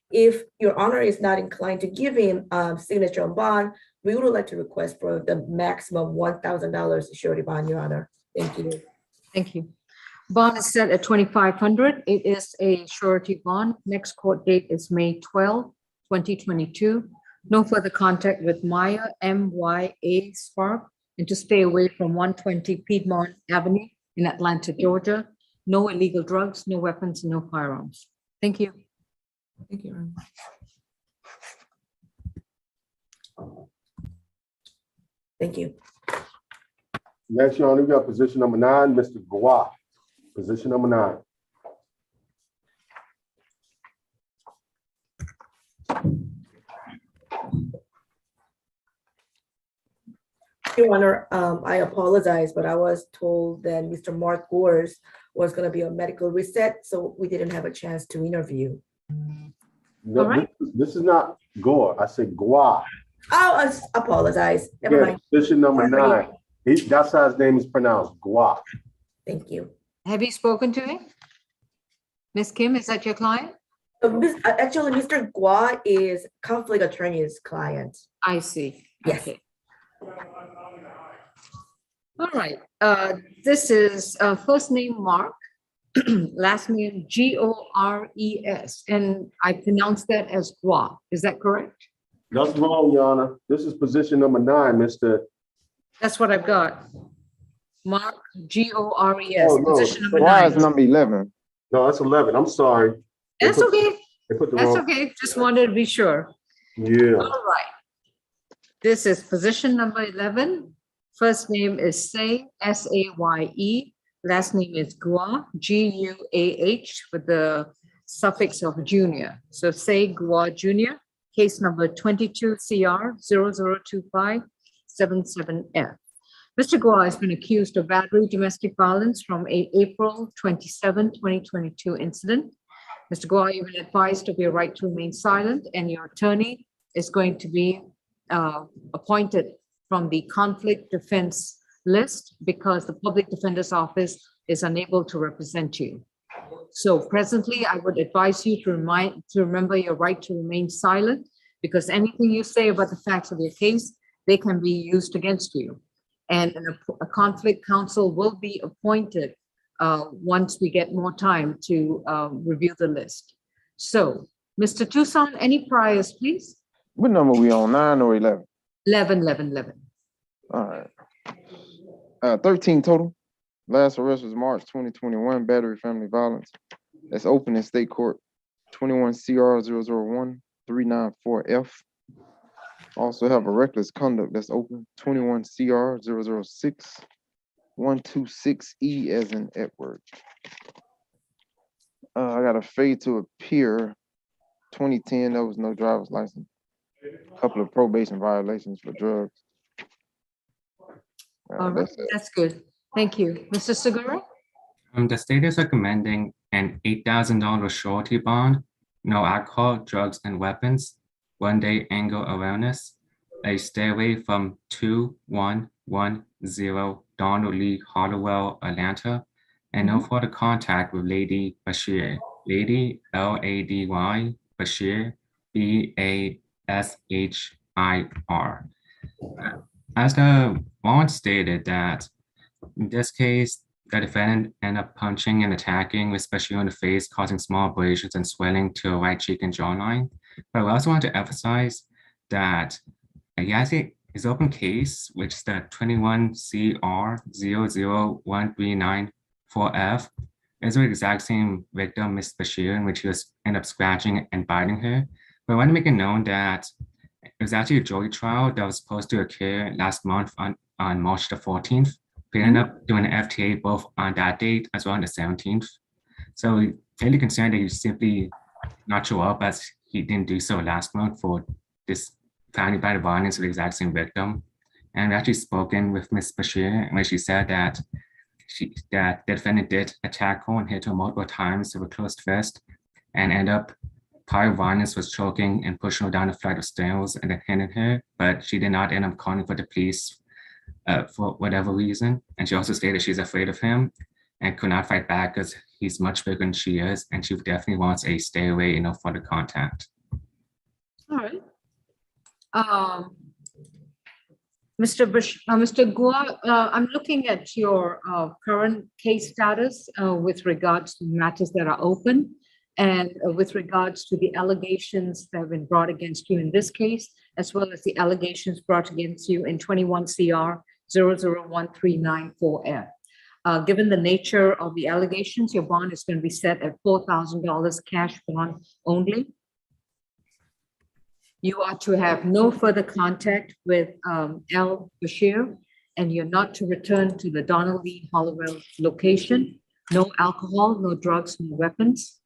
If Your Honor is not inclined to give him signature on bond, we would like to request for the maximum $1,000 surety bond, Your Honor. Thank you. Thank you. Bond is set at $2,500. It is a surety bond. Next court date is May 12, 2022. No further contact with Maya, M.Y.A. Spark, and to stay away from 120 Piedmont Avenue in Atlanta, Georgia. No illegal drugs, no weapons, no firearms. Thank you. Thank you. Thank you. Next, Your Honor, we got position number 9, Mr. Gua. Position number 9. Your Honor, I apologize, but I was told that Mr. Mark Gores was going to be a medical reset, so we didn't have a chance to interview. No, All right. this is not Gore. I said Gua. Oh, I apologize. Never mind. Position number 9. That's how his name is pronounced, Gua. Thank you. Have you spoken to him? Ms. Kim, is that your client? Actually, Mr. Gua is conflict attorney's client. I see. Yes. Okay. All right. This is first name Mark, last name Gores, and I pronounce that as Gua. Is that correct? That's wrong, Your Honor. This is position number 9, Mr. That's what I've got. Mark, Gores, Oh, no. position number Why 9. is number 11? No, that's 11. I'm sorry. That's okay. They put the That's wrong. okay. Just wanted to be sure. Yeah. All right. This is position number 11. First name is Say, S-A-Y-E. Last name is Gua, G-U-A-H, with the suffix of junior. So Say Gua Junior, case number 22 CR 002577F. Mr. Gua has been accused of battery domestic violence from a April 27, 2022 incident. Mr. Gua, you've been advised of your right to remain silent, and your attorney is going to be appointed from the conflict defense list because the public defender's office is unable to represent you. So presently, I would advise you to remember your right to remain silent because anything you say about the facts of your case, they can be used against you. And a conflict counsel will be appointed once we get more time to review the list. So, Mr. Tucson, any priors, please? What number we on, 9 or 11? 11. All right. 13 total. Last arrest was March 2021, battery family violence. That's open in state court, 21 CR 001 394F. Also have a reckless conduct that's open, 21 CR 006 126E as in Edward. I got a fade to appear, 2010, there was no driver's license. Couple of probation violations for drugs. All right, that's good. Thank you. Mr. Segura? The state is recommending an $8,000 surety bond, no alcohol, drugs, and weapons, 1-day anger awareness, a stay away from 2110 Donald Lee Hollowell, Atlanta, and no further contact with Lady Bashir. Lady, Lady Bashir, BASHIR. As the bond stated that in this case, the defendant ended up punching and attacking, especially on the face, causing small abrasions and swelling to the right cheek and jawline. But I also want to emphasize that he has his open case, which is the 21 CR 00139-4F, is the exact same victim, Miss Bashir, in which he was ended up scratching and biting her. But I want to make it known that it was actually a jury trial that was supposed to occur last month on March the 14th. We ended up doing an FTA both on that date as well on the 17th. So we're fairly concerned that he simply not show up as he didn't do so last month for this family battery violence with the exact same victim. And we actually spoken with Ms. Bashir, where she said that the defendant did attack her and hit her multiple times with a closed fist, and ended up prior violence was choking and pushing her down a flight of stairs and then hitting her, but she did not end up calling for the police for whatever reason. And she also stated she's afraid of him and could not fight back because he's much bigger than she is, and she definitely wants a stay away and no further contact. All right. Mr. Gua, I'm looking at your current case status with regards to matters that are open and with regards to the allegations that have been brought against you in this case, as well as the allegations brought against you in 21 CR 00139-4F. Given the nature of the allegations, your bond is going to be set at $4,000 cash bond only. You are to have no further contact with L. Bashir, and you're not to return to the Donald Lee Hollowell location. No alcohol, no drugs, no weapons.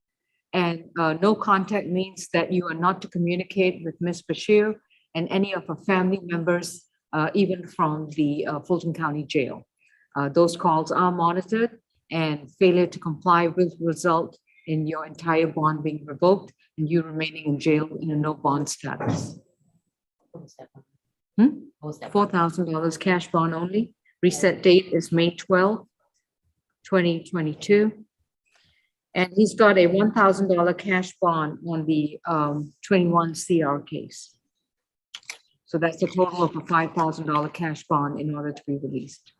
And no contact means that you are not to communicate with Ms. Bashir and any of her family members, even from the Fulton County Jail. Those calls are monitored, and failure to comply will result in your entire bond being revoked and you remaining in jail in a no bond status. $4,000 cash bond only. Reset date is May 12, 2022. And he's got a $1,000 cash bond on the 21 CR case. So that's a total of a $5,000 cash bond in order to be released.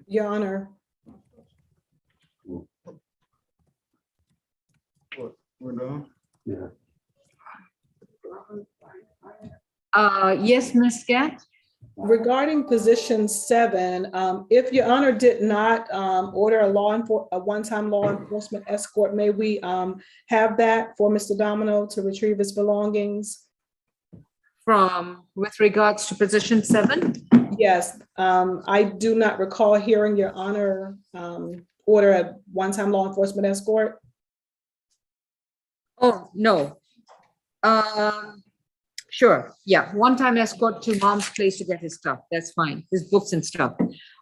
Your Honor. We're done? Yeah. Yes, Ms. Gatt? Regarding position 7, if Your Honor did not order a one-time law enforcement escort, may we have that for Mr. Domino to retrieve his belongings? With regards to position 7? Yes, I do not recall hearing Your Honor order a one-time law enforcement escort. Oh, no. Sure, yeah, one-time escort to mom's place to get his stuff. That's fine, his books and stuff.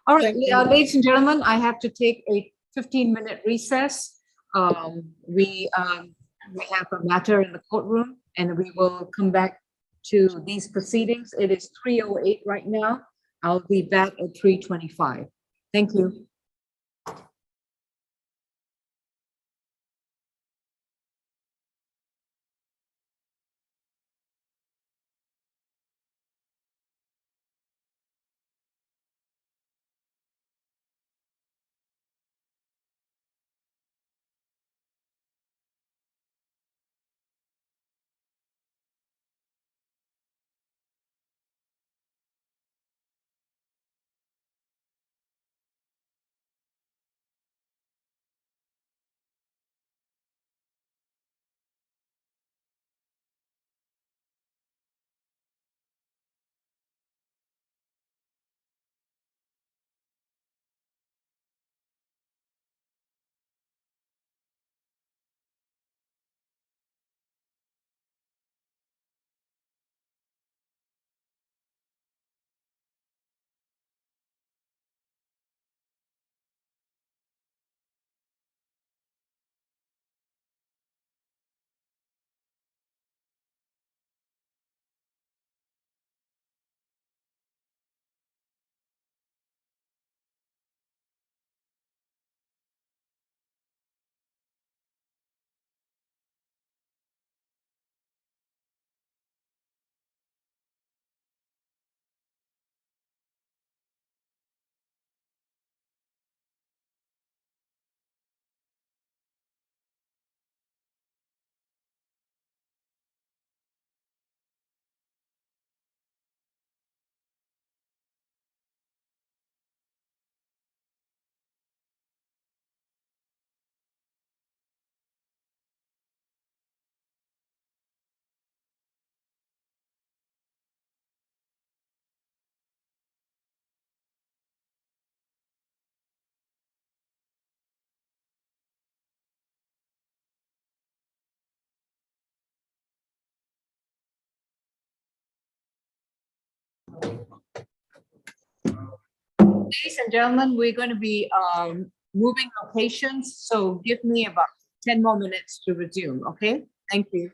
All right, ladies and gentlemen, I have to take a 15-minute recess. We have a matter in the courtroom, and we will come back to these proceedings. It is 3:08 right now. I'll be back at 3:25. Thank you. Ladies and gentlemen, we're going to be moving locations, so give me about 10 more minutes to resume, okay? Thank you.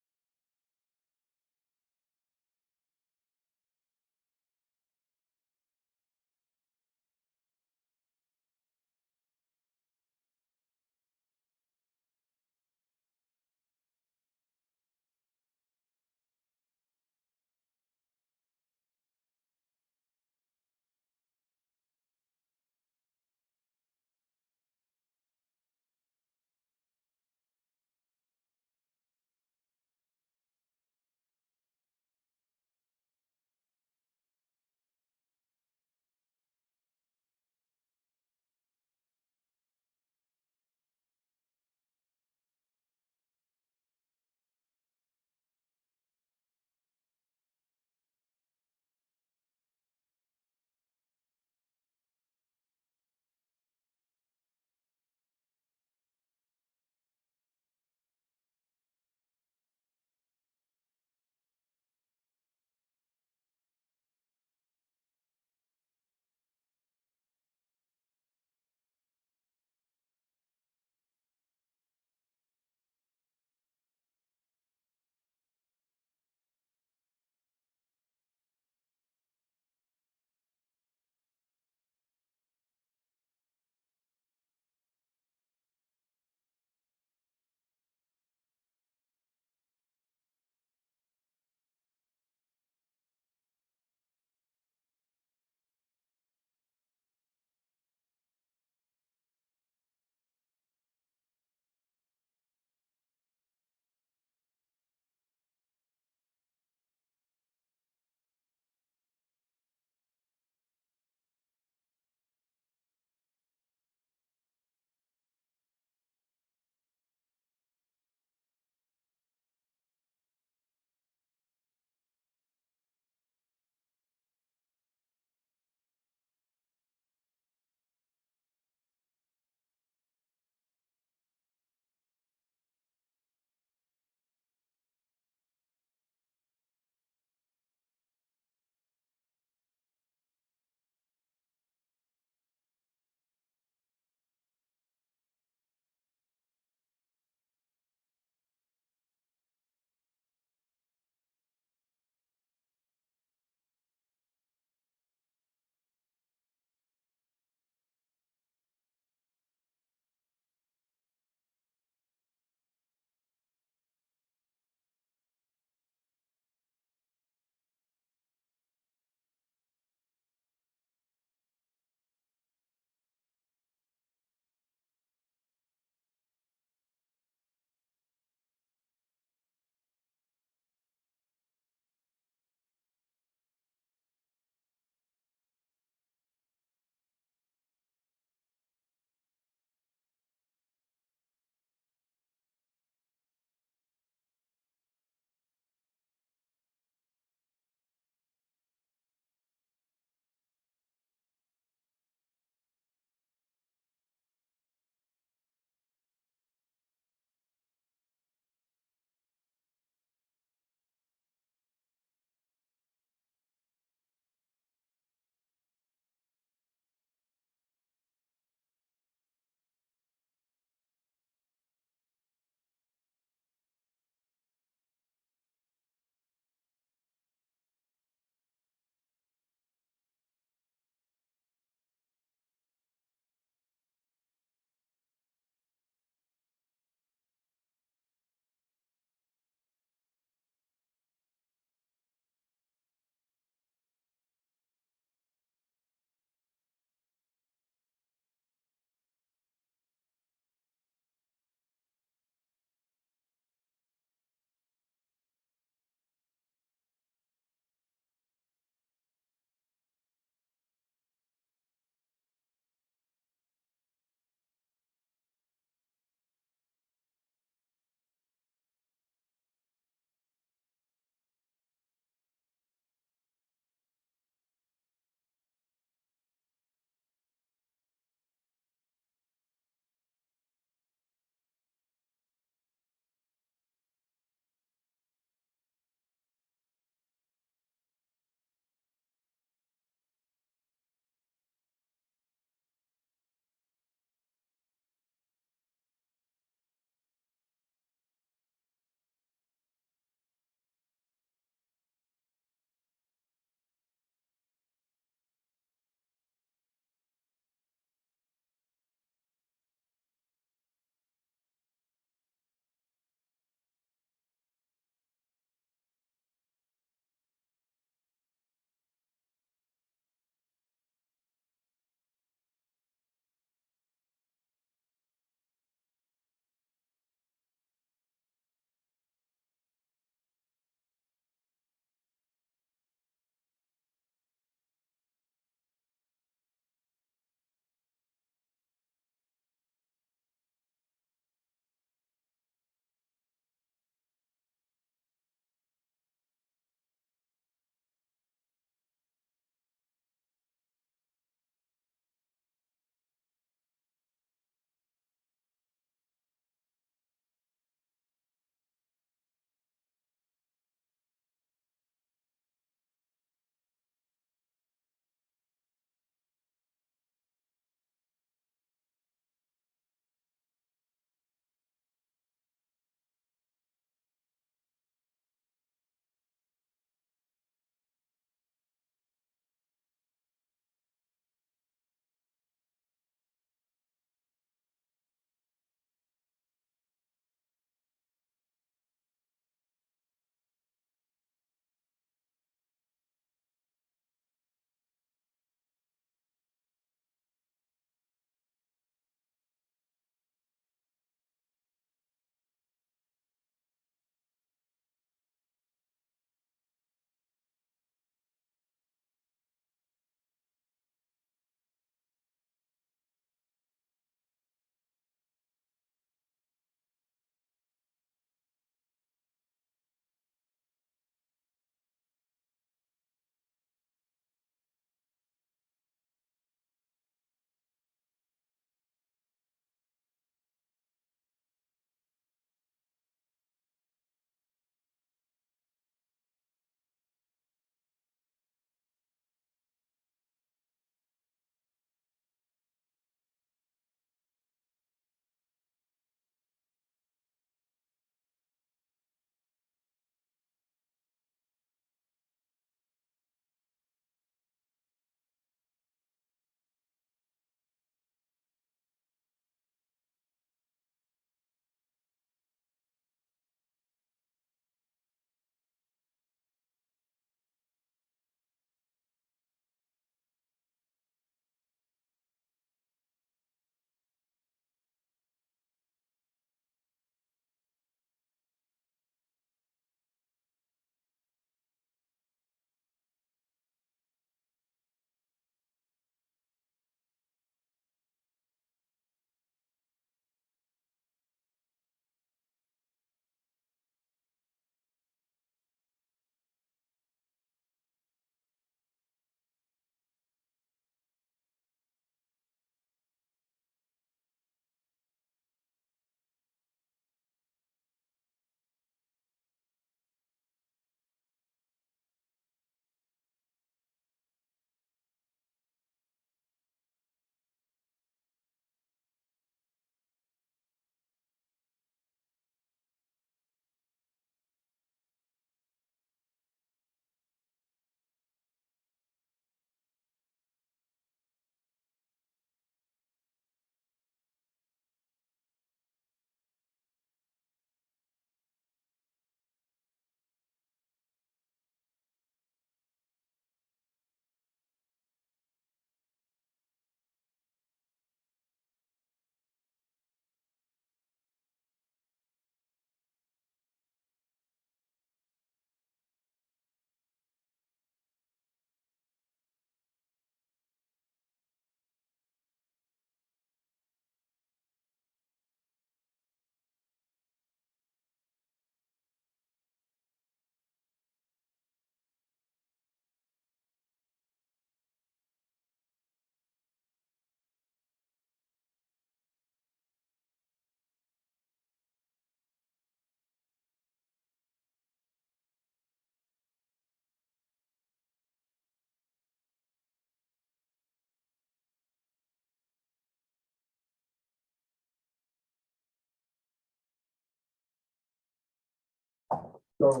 So,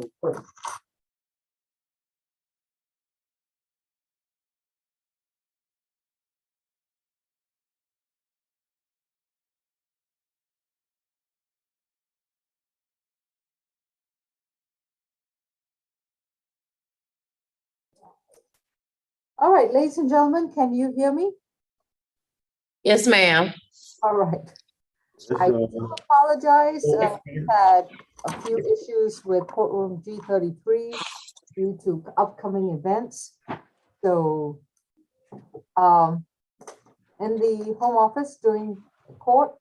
All right, ladies and gentlemen, can you hear me? Yes, ma'am. All right. yes, I do apologize. We had a few issues with courtroom G33 due to upcoming events. So in the home office during the court,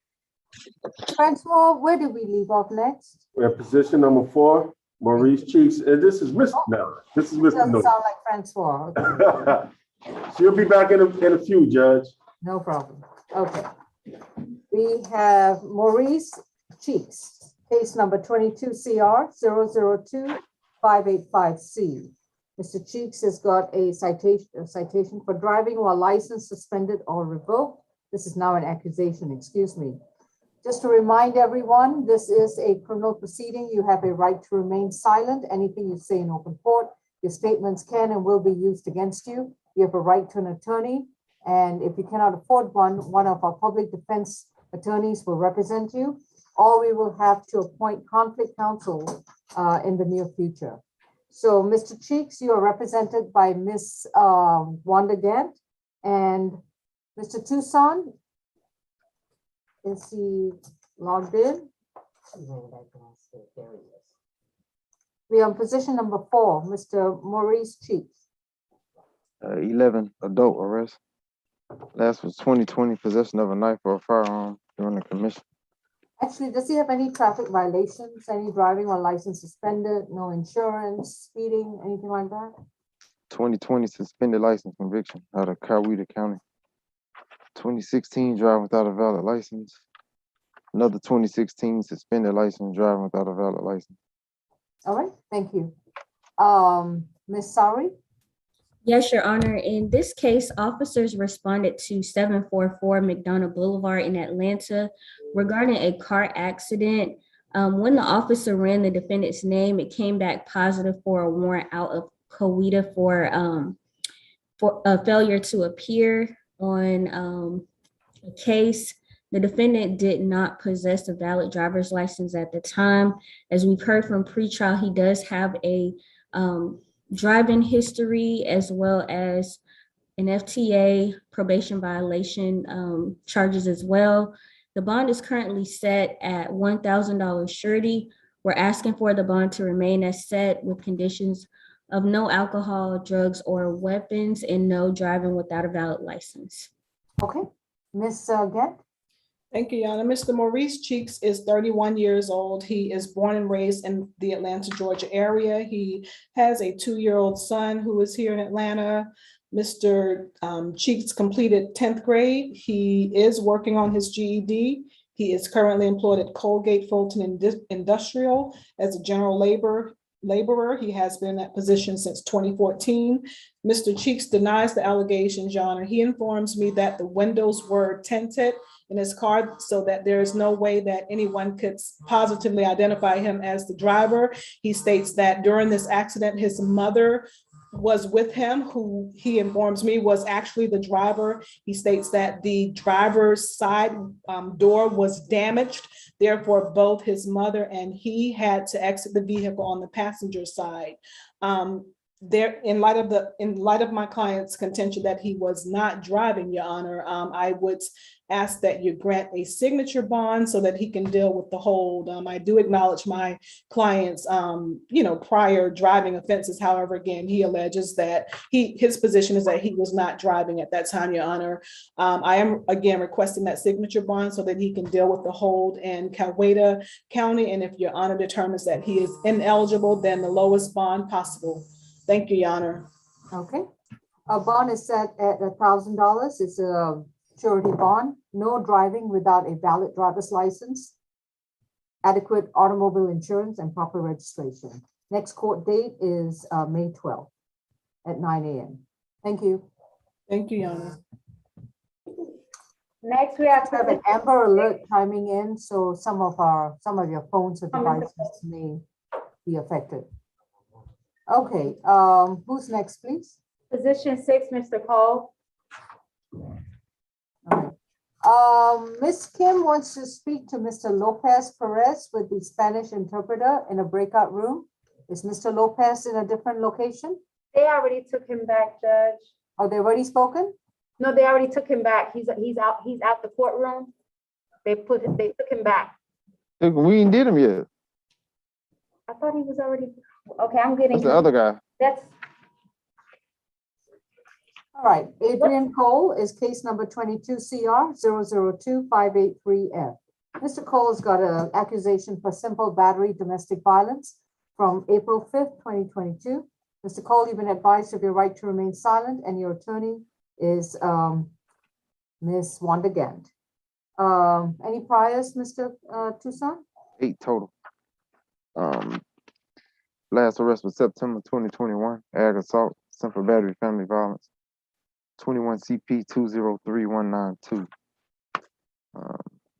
Francois, where did we leave off next? we're at position number 4, Maurice Cheeks, and this is Mr. No, this is Mr. Doesn't No. sound like Francois. Okay, She'll be back in a few, Judge. no problem. Okay. We have Maurice Cheeks, case number 22 CR 002-585C. Mr. Cheeks has got a citation for driving while license suspended or revoked. This is now an accusation, excuse me. Just to remind everyone, this is a criminal proceeding. You have a right to remain silent. Anything you say in open court, your statements can and will be used against you. You have a right to an attorney. And if you cannot afford one of our public defense attorneys will represent you, or we will have to appoint conflict counsel in the near future. So, Mr. Cheeks, you are represented by Ms. Wanda Gant and Mr. Tucson. Is he logged in? We are in position number 4, Mr. Maurice Cheeks. 11 adult arrest. Last was 2020 possession of a knife or a firearm during the commission. Actually, does he have any traffic violations? Any driving while license suspended, no insurance, speeding, anything like that? 2020 suspended license conviction out of Coweta County. 2016 driving without a valid license. Another 2016 suspended license driving without a valid license. All right, thank you. Ms. Sari? Yes, Your Honor. In this case, officers responded to 744 McDonough Boulevard in Atlanta regarding a car accident. When the officer ran the defendant's name, it came back positive for a warrant out of Coweta for a failure to appear on a case. The defendant did not possess a valid driver's license at the time. As we've heard from pretrial, he does have a driving history as well as an FTA probation violation charges as well. The bond is currently set at $1,000 surety. We're asking for the bond to remain as set with conditions of no alcohol, drugs, or weapons, and no driving without a valid license. Okay, Ms. Gant? Thank you, Your Honor. Mr. Maurice Cheeks is 31 years old. He is born and raised in the Atlanta, Georgia area. He has a 2-year-old son who is here in Atlanta. Mr. Cheeks completed 10th grade. He is working on his GED. He is currently employed at Colgate Fulton Industrial as a general laborer. He has been in that position since 2014. Mr. Cheeks denies the allegations, Your Honor. He informs me that the windows were tinted in his car so that there is no way that anyone could positively identify him as the driver. He states that during this accident, his mother was with him, who he informs me was actually the driver. He states that the driver's side door was damaged. Therefore, both his mother and he had to exit the vehicle on the passenger side. In light of my client's contention that he was not driving, Your Honor, I would ask that you grant a signature bond so that he can deal with the hold. I do acknowledge my client's, prior driving offenses. However, again, he alleges that his position is that he was not driving at that time, Your Honor. I am again requesting that signature bond so that he can deal with the hold in Coweta County. And if Your Honor determines that he is ineligible, then the lowest bond possible. Thank you, Your Honor. Okay. A bond is set at $1,000. It's a surety bond. No driving without a valid driver's license, adequate automobile insurance, and proper registration. Next court date is May 12th at 9 a.m. Thank you. Thank you, Your Honor. Next, we have to have an Amber Alert chiming in, so some of your phones or devices may be affected. Okay, who's next, please? Position 6, Mr. Cole. Ms. Kim wants to speak to Mr. Lopez Perez with the Spanish interpreter in a breakout room. Is Mr. Lopez in a different location? They already took him back, Judge. Oh, they already spoken? No, they already took him back. He's out the courtroom. They took him back. We ain't did him yet. I thought he was already, okay, I'm getting. That's the other guy. That's. All right, Adrian Cole is case number 22 CR 002583F. Mr. Cole's got an accusation for simple battery domestic violence from April 5th, 2022. Mr. Cole, you've been advised of your right to remain silent, and your attorney is Ms. Wanda Gant. Any priors, Mr. Toussaint? 8 total. Last arrest was September 2021, ag assault, simple battery, family violence, 21 CP 203192.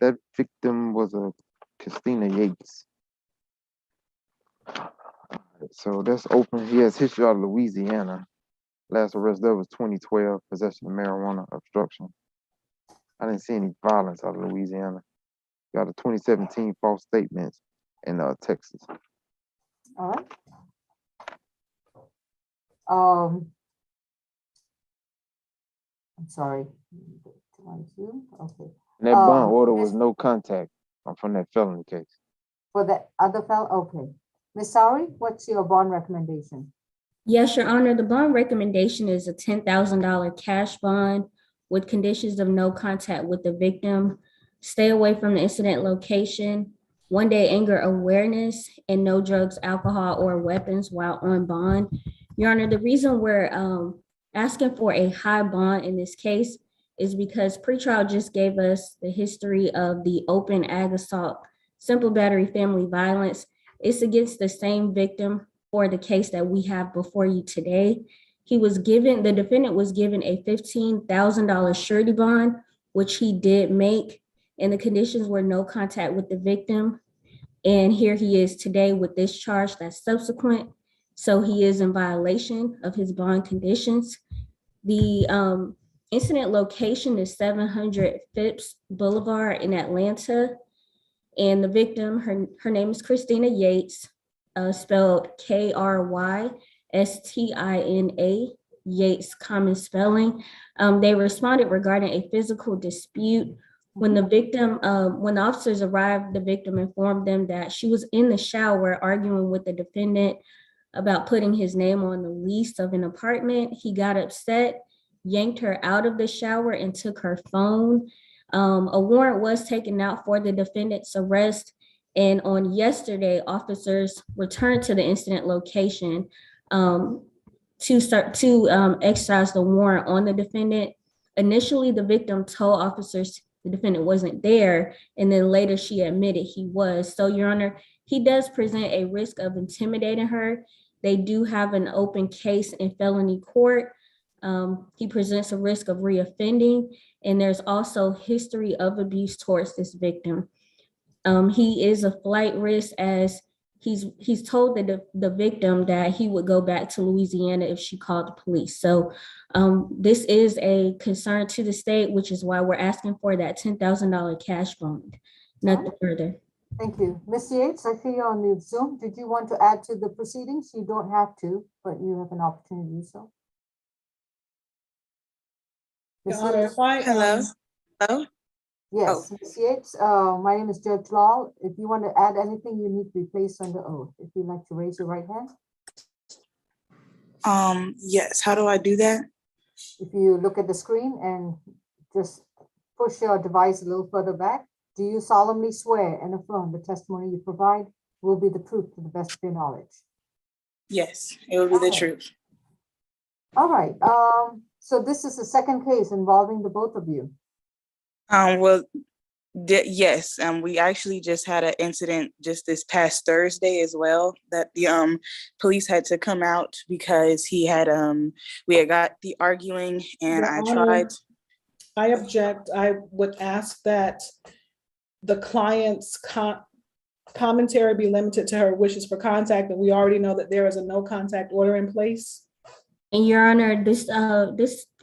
That victim was a Christina Yates. So that's open. He has history out of Louisiana. Last arrest there was 2012, possession of marijuana, obstruction. I didn't see any violence out of Louisiana. Got a 2017 false statements in Texas. All right. I'm sorry. Okay. And that bond order was no contact from that felony case. For the other fellow, okay. Ms. Sari, what's your bond recommendation? Yes, Your Honor, the bond recommendation is a $10,000 cash bond with conditions of no contact with the victim, stay away from the incident location, 1-day anger awareness, and no drugs, alcohol, or weapons while on bond. Your Honor, the reason we're asking for a high bond in this case is because pretrial just gave us the history of the open ag assault, simple battery, family violence. It's against the same victim for the case that we have before you today. The defendant was given a $15,000 surety bond, which he did make, and the conditions were no contact with the victim. And here he is today with this charge that's subsequent. So he is in violation of his bond conditions. The incident location is 700 Phipps Boulevard in Atlanta. And the victim, her name is Christina Yates, spelled Krystina, Yates, common spelling. They responded regarding a physical dispute. When the officers arrived, the victim informed them that she was in the shower arguing with the defendant about putting his name on the lease of an apartment. He got upset, yanked her out of the shower, and took her phone. A warrant was taken out for the defendant's arrest. And on yesterday, officers returned to the incident location to exercise the warrant on the defendant. Initially, the victim told officers the defendant wasn't there, and then later she admitted he was. So, Your Honor, he does present a risk of intimidating her. They do have an open case in felony court. He presents a risk of reoffending, and there's also history of abuse towards this victim. He is a flight risk, as he's told the victim that he would go back to Louisiana if she called the police. So this is a concern to the state, which is why we're asking for that $10,000 cash bond. Nothing further. Thank you. Ms. Yates, I see you on the Zoom. Did you want to add to the proceedings? You don't have to, but you have an opportunity to do so. Your Honor, if I, Hello? Hello? Yes, Ms. Yates, my name is Judge Law. If you want to add anything, you need to be placed under oath. If you'd like to raise your right hand. Yes, how do I do that? If you look at the screen and just push your device a little further back, do you solemnly swear and affirm the testimony you provide will be the truth to the best of your knowledge? Yes, it will be the truth. All right, so this is the second case involving the both of you. Yes, we actually just had an incident just this past Thursday as well, that the police had to come out because we had got the arguing, and I object. I would ask that the client's commentary be limited to her wishes for contact? And we already know that there is a no contact order in place. And Your Honor, this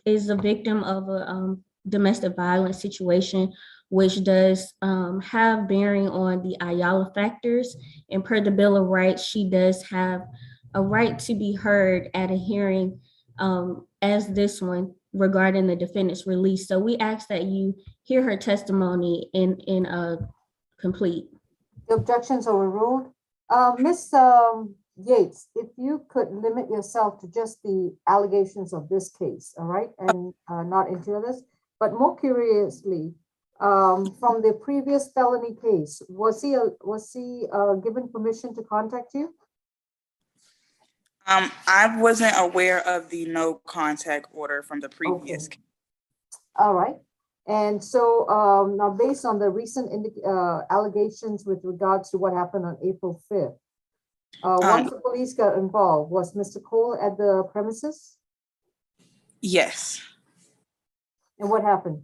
is a victim of a domestic violence situation, which does have bearing on the Ayala factors. And per the Bill of Rights, she does have a right to be heard at a hearing as this one regarding the defendant's release. So we ask that you hear her testimony in complete. The objections are overruled. Ms. Yates, if you could limit yourself to just the allegations of this case, all right, and not into others. But more curiously, from the previous felony case, was he given permission to contact you? I wasn't aware of the no contact order from the previous case. All right. And so now based on the recent allegations with regards to what happened on April 5th, once the police got involved, was Mr. Cole at the premises? Yes. And what happened?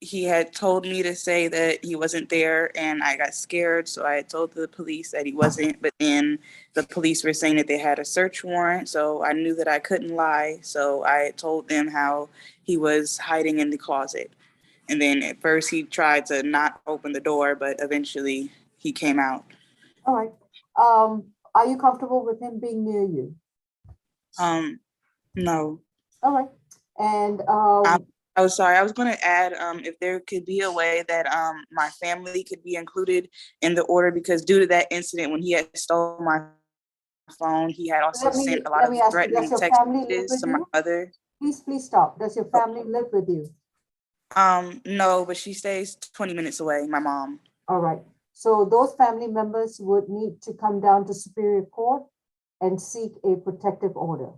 He had told me to say that he wasn't there, and I got scared, so I told the police that he wasn't, but then the police were saying that they had a search warrant, so I knew that I couldn't lie, so I told them how he was hiding in the closet. And then at first he tried to not open the door, but eventually he came out. All right. Are you comfortable with him being near you? No. All right. And I was sorry, I was going to add if there could be a way that my family could be included in the order, because due to that incident when he had stolen my phone, he had also sent a lot of threatening text messages to my mother. Please stop. Does your family live with you? No, but she stays 20 minutes away, my mom. All right. So those family members would need to come down to Superior Court and seek a protective order.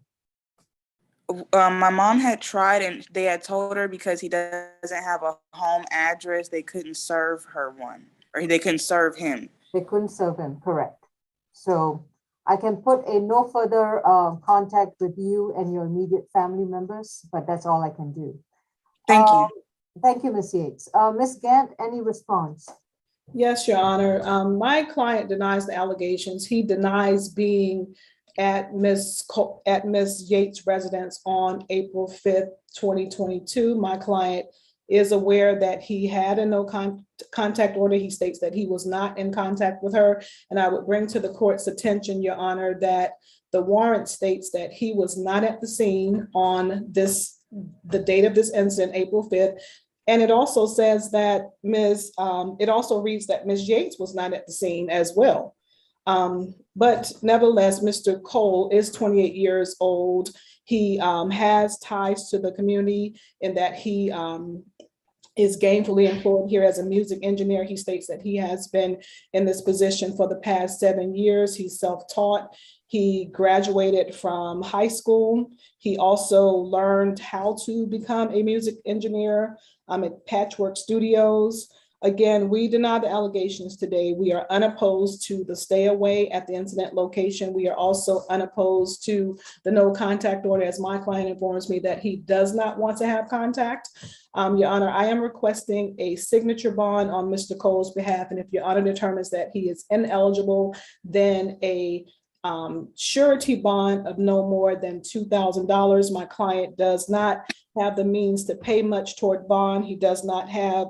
My mom had tried, and they had told her because he doesn't have a home address, they couldn't serve her one, or they couldn't serve him. They couldn't serve him, correct. So I can put a no further contact with you and your immediate family members, but that's all I can do. Thank you. Thank you, Ms. Yates. Ms. Gant, any response? Yes, Your Honor. My client denies the allegations. He denies being at Ms. Yates' residence on April 5th, 2022. My client is aware that he had a no contact order. He states that he was not in contact with her. And I would bring to the court's attention, Your Honor, that the warrant states that he was not at the scene on the date of this incident, April 5th. And it also says that it also reads that Ms. Yates was not at the scene as well. But nevertheless, Mr. Cole is 28 years old. He has ties to the community in that he is gainfully employed here as a music engineer. He states that he has been in this position for the past 7 years. He's self-taught. He graduated from high school. He also learned how to become a music engineer at Patchwork Studios. Again, we deny the allegations today. We are unopposed to the stay away at the incident location. We are also unopposed to the no contact order, as my client informs me that he does not want to have contact. Your Honor, I am requesting a signature bond on Mr. Cole's behalf. And if Your Honor determines that he is ineligible, then a surety bond of no more than $2,000. My client does not have the means to pay much toward bond. He does not have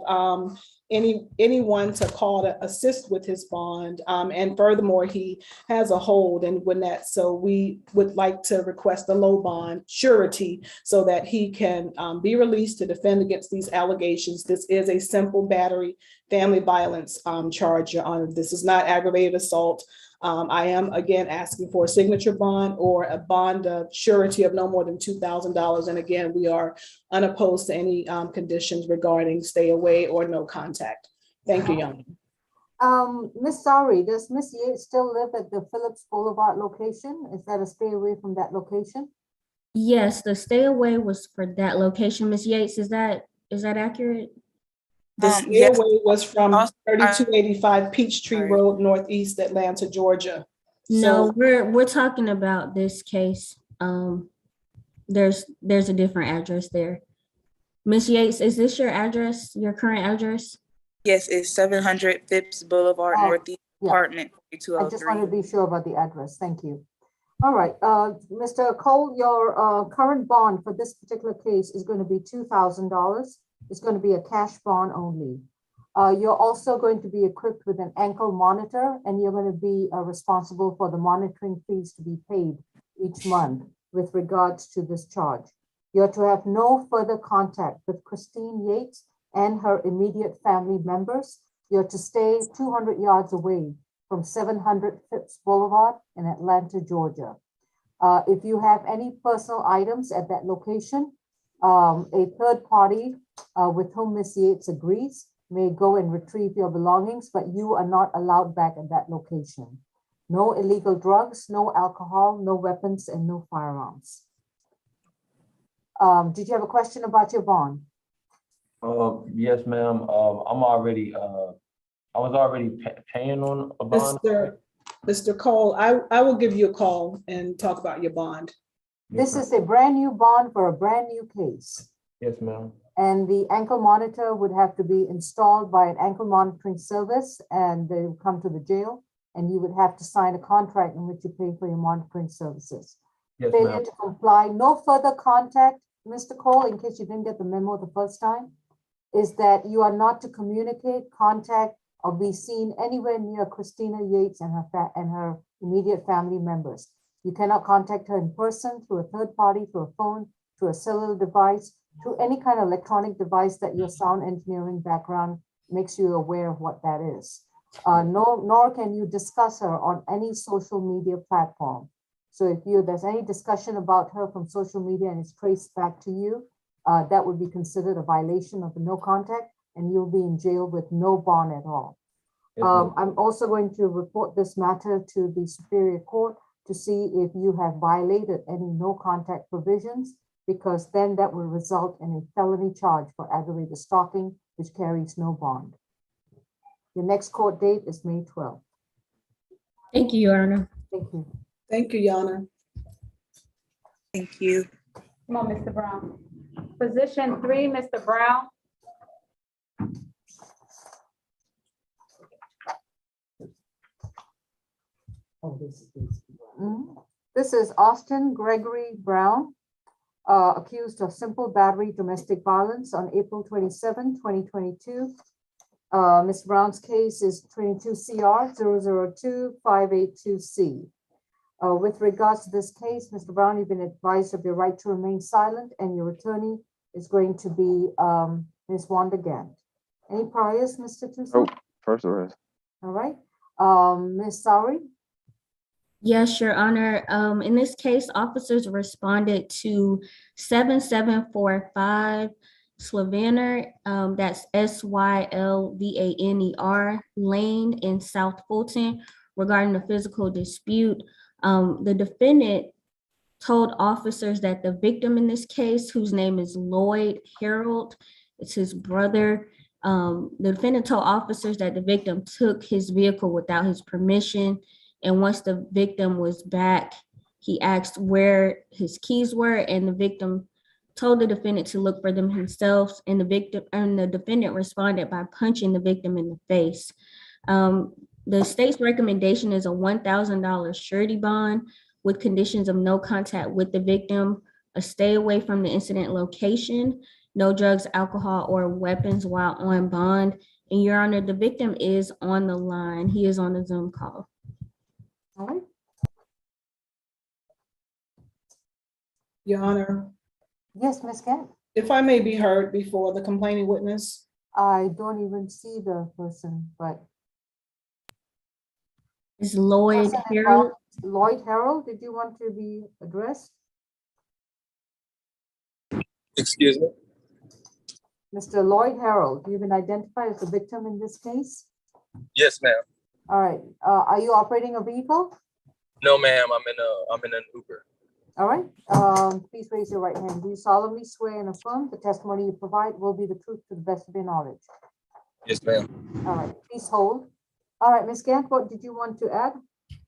anyone to call to assist with his bond. And furthermore, he has a hold, and when that, so we would like to request a low bond surety so that he can be released to defend against these allegations. This is a simple battery family violence charge, Your Honor. This is not aggravated assault. I am again asking for a signature bond or a bond of surety of no more than $2,000. And again, we are unopposed to any conditions regarding stay away or no contact. Thank you, Your Honor. Ms. Sari, does Ms. Yates still live at the Phillips Boulevard location? Is that a stay away from that location? Yes, the stay away was for that location. Ms. Yates, is that accurate? The stay away was from 3285 Peachtree Road, Northeast Atlanta, Georgia. No, we're talking about this case. There's a different address there. Ms. Yates, is this your address, your current address? Yes, it's 700 Phipps Boulevard, Oh, Northeast, yeah. apartment I just wanted 4203. to be sure about the address. Thank you. All right, Mr. Cole, your current bond for this particular case is going to be $2,000. It's going to be a cash bond only. You're also going to be equipped with an ankle monitor, and you're going to be responsible for the monitoring fees to be paid each month with regards to this charge. You're to have no further contact with Christine Yates and her immediate family members. You're to stay 200 yards away from 700 Phipps Boulevard in Atlanta, Georgia. If you have any personal items at that location, a third party with whom Ms. Yates agrees may go and retrieve your belongings, but you are not allowed back at that location. No illegal drugs, no alcohol, no weapons, and no firearms. Did you have a question about your bond? Yes, ma'am. I was already paying on a bond. Mr. Cole, I will give you a call and talk about your bond. This is a brand new bond for a brand new case. Yes, ma'am. And the ankle monitor would have to be installed by an ankle monitoring service, and they would come to the jail, and you would have to sign a contract in which you pay for your monitoring services. Yes, Failure ma'am. to comply, no further contact, Mr. Cole, in case you didn't get the memo the first time, is that you are not to communicate, contact, or be seen anywhere near Christina Yates and her immediate family members. You cannot contact her in person, through a third party, through a phone, through a cellular device, through any kind of electronic device that your sound engineering background makes you aware of what that is. Nor can you discuss her on any social media platform. So if there's any discussion about her from social media and it's traced back to you, that would be considered a violation of the no contact, and you'll be in jail with no bond at all. I'm also going to report this matter to the Superior Court to see if you have violated any no contact provisions, because then that will result in a felony charge for aggravated stalking, which carries no bond. Your next court date is May 12th. Thank you, Your Honor. Thank you. Thank you, Your Honor. Thank you. Come on, Mr. Brown. Position 3, Mr. Brown. Oh, this is Austin Gregory Brown, accused of simple battery domestic violence on April 27, 2022. Ms. Brown's case is 22 CR 002-582C. With regards to this case, Mr. Brown, you've been advised of your right to remain silent, and your attorney is going to be Ms. Wanda Gant. Any priors, Mr. Tuso? Oh, first arrest. All right. Ms. Sowry? Yes, Your Honor. In this case, officers responded to 7745 Sylvaner, that's Sylvaner Lane in South Fulton, regarding a physical dispute. The defendant told officers that the victim in this case, whose name is Lloyd Harold, it's his brother. The defendant told officers that the victim took his vehicle without his permission. And once the victim was back, he asked where his keys were, and the victim told the defendant to look for them himself. And the defendant responded by punching the victim in the face. The state's recommendation is a $1,000 surety bond with conditions of no contact with the victim, a stay away from the incident location, no drugs, alcohol, or weapons while on bond. And Your Honor, the victim is on the line. He is on the Zoom call. All right. Your Honor. Yes, Ms. Gant. If I may be heard before the complaining witness. I don't even see the person, but. Is Lloyd Harold? Lloyd Harold, did you want to be addressed? Excuse me? Mr. Lloyd Harold, you've been identified as the victim in this case? Yes, ma'am. All right. Are you operating a vehicle? No, ma'am. I'm in an Uber. All right. Please raise your right hand. Do you solemnly swear and affirm the testimony you provide will be the truth to the best of your knowledge? Yes, ma'am. All right. Please hold. All right, Ms. Gant, what did you want to add?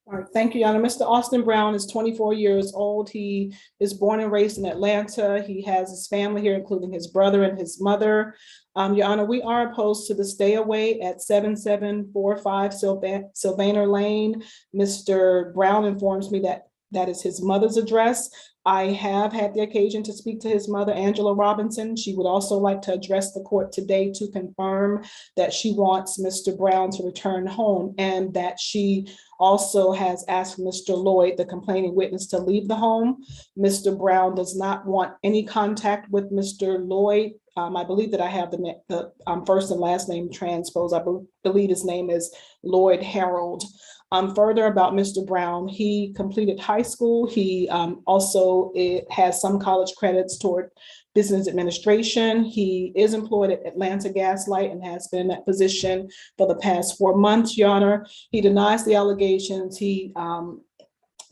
All right, thank you, Your Honor. Mr. Austin Brown is 24 years old. He is born and raised in Atlanta. He has his family here, including his brother and his mother. Your Honor, we are opposed to the stay away at 7745 Sylvaner Lane. Mr. Brown informs me that that is his mother's address. I have had the occasion to speak to his mother, Angela Robinson. She would also like to address the court today to confirm that she wants Mr. Brown to return home and that she also has asked Mr. Lloyd, the complaining witness, to leave the home. Mr. Brown does not want any contact with Mr. Lloyd. I believe that I have the first and last name transposed. I believe his name is Lloyd Harold. Further about Mr. Brown, he completed high school. He also has some college credits toward business administration. He is employed at Atlanta Gaslight and has been in that position for the past 4 months, Your Honor. He denies the allegations. He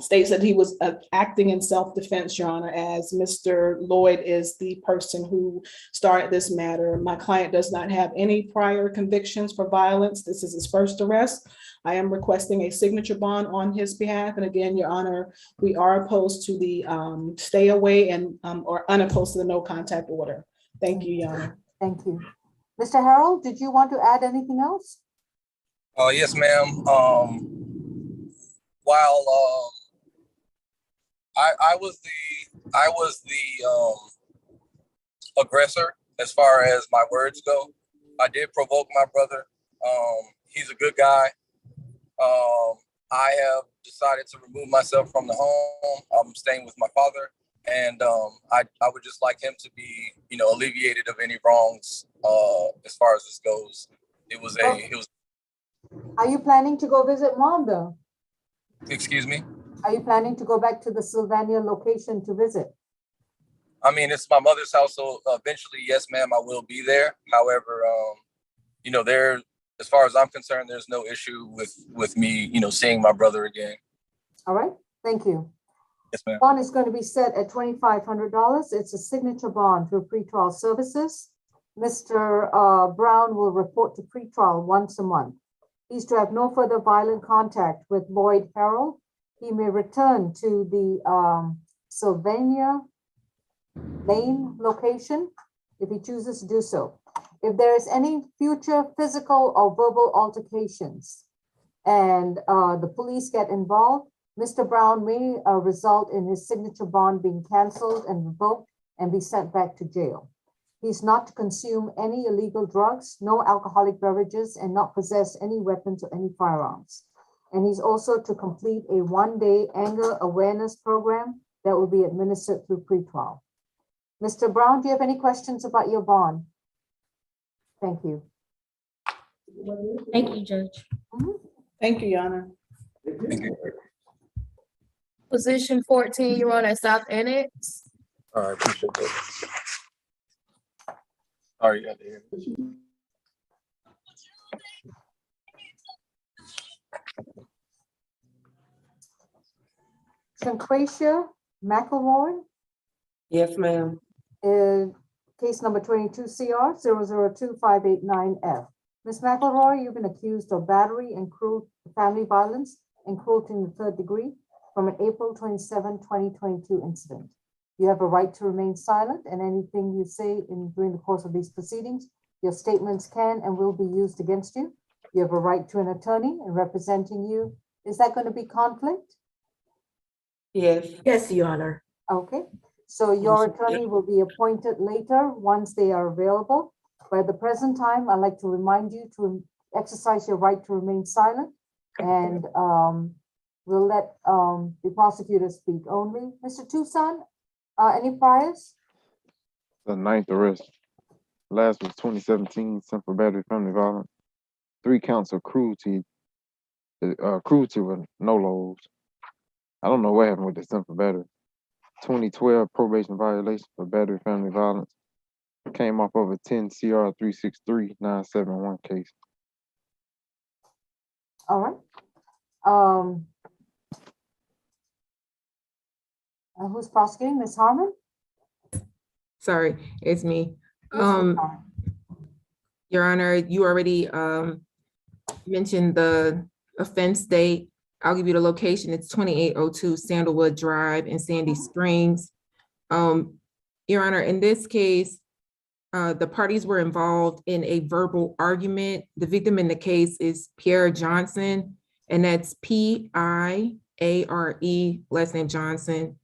states that he was acting in self-defense, Your Honor, as Mr. Lloyd is the person who started this matter. My client does not have any prior convictions for violence. This is his first arrest. I am requesting a signature bond on his behalf. And again, Your Honor, we are opposed to the stay away and or unopposed to the no contact order. Thank you, Your Honor. Thank you. Mr. Harold, did you want to add anything else? Yes, ma'am. While I was the aggressor as far as my words go, I did provoke my brother. He's a good guy. I have decided to remove myself from the home. I'm staying with my father, and I would just like him to be, alleviated of any wrongs as far as this goes. It was. Are you planning to go visit mom though? Excuse me? Are you planning to go back to the Sylvania location to visit? I mean, it's my mother's house, so eventually, yes, ma'am, I will be there. However, as far as I'm concerned, there's no issue with me, seeing my brother again. All right, thank you. Yes, ma'am. Bond is going to be set at $2,500. It's a signature bond through pretrial services. Mr. Brown will report to pretrial once a month. He's to have no further violent contact with Lloyd Harold. He may return to the Sylvania Lane location if he chooses to do so. If there is any future physical or verbal altercations and the police get involved, Mr. Brown may result in his signature bond being canceled and revoked and be sent back to jail. He's not to consume any illegal drugs, no alcoholic beverages, and not possess any weapons or any firearms. And he's also to complete a one-day anger awareness program that will be administered through pretrial. Mr. Brown, do you have any questions about your bond? Thank you. Thank you, Judge. Thank you, Your Honor. Position 14, you're on at South Annex. All right, appreciate that. All right, yeah. Shankwasia McElroy. Yes, ma'am. Case number 22 CR 002589F. Ms. McElroy, you've been accused of battery and cruel family violence and cruelty in the third degree from an April 27, 2022 incident. You have a right to remain silent, and anything you say during the course of these proceedings, your statements can and will be used against you. You have a right to an attorney in representing you. Is that going to be conflict? Yes. Yes, Your Honor. Okay, so your attorney will be appointed later once they are available. But at the present time, I'd like to remind you to exercise your right to remain silent, and we'll let the prosecutor speak only. Mr. Tucson, any priors? The 9th arrest. Last was 2017, simple battery, family violence. 3 counts of cruelty. Cruelty with no lows. I don't know what happened with the simple battery. 2012 probation violation for battery, family violence. Came off of a 10 CR 363971 case. All right. Who's prosecuting? Ms. Harmon? Sorry, it's me. Your Honor, you already mentioned the offense date. I'll give you the location. It's 2802 Sandalwood Drive in Sandy Springs. Your Honor, in this case, the parties were involved in a verbal argument. The victim in the case is Pierre Johnson, and that's Piare, last name Johnson.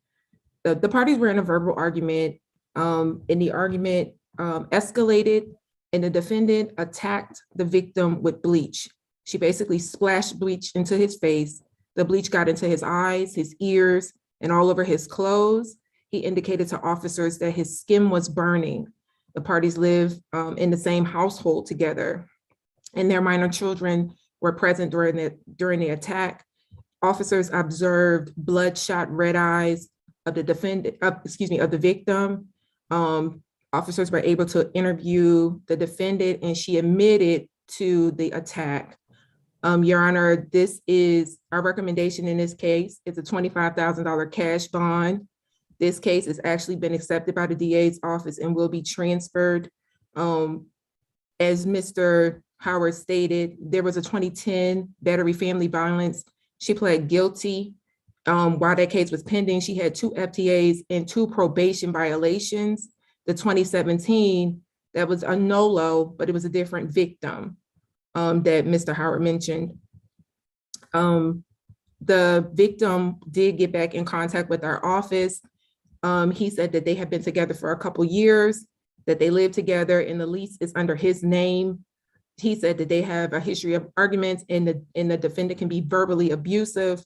The parties were in a verbal argument, and the argument escalated, and the defendant attacked the victim with bleach. She basically splashed bleach into his face. The bleach got into his eyes, his ears, and all over his clothes. He indicated to officers that his skin was burning. The parties live in the same household together, and their minor children were present during the attack. Officers observed bloodshot red eyes of the of the victim. Officers were able to interview the defendant, and she admitted to the attack. Your Honor, this is our recommendation in this case. It's a $25,000 cash bond. This case has actually been accepted by the DA's office and will be transferred. As Mr. Howard stated, there was a 2010 battery family violence. She pled guilty. While that case was pending, she had 2 FTAs and 2 probation violations. The 2017, that was a NOLO, but it was a different victim that Mr. Howard mentioned. The victim did get back in contact with our office. He said that they have been together for a couple years, that they live together, and the lease is under his name. He said that they have a history of arguments, and the defendant can be verbally abusive.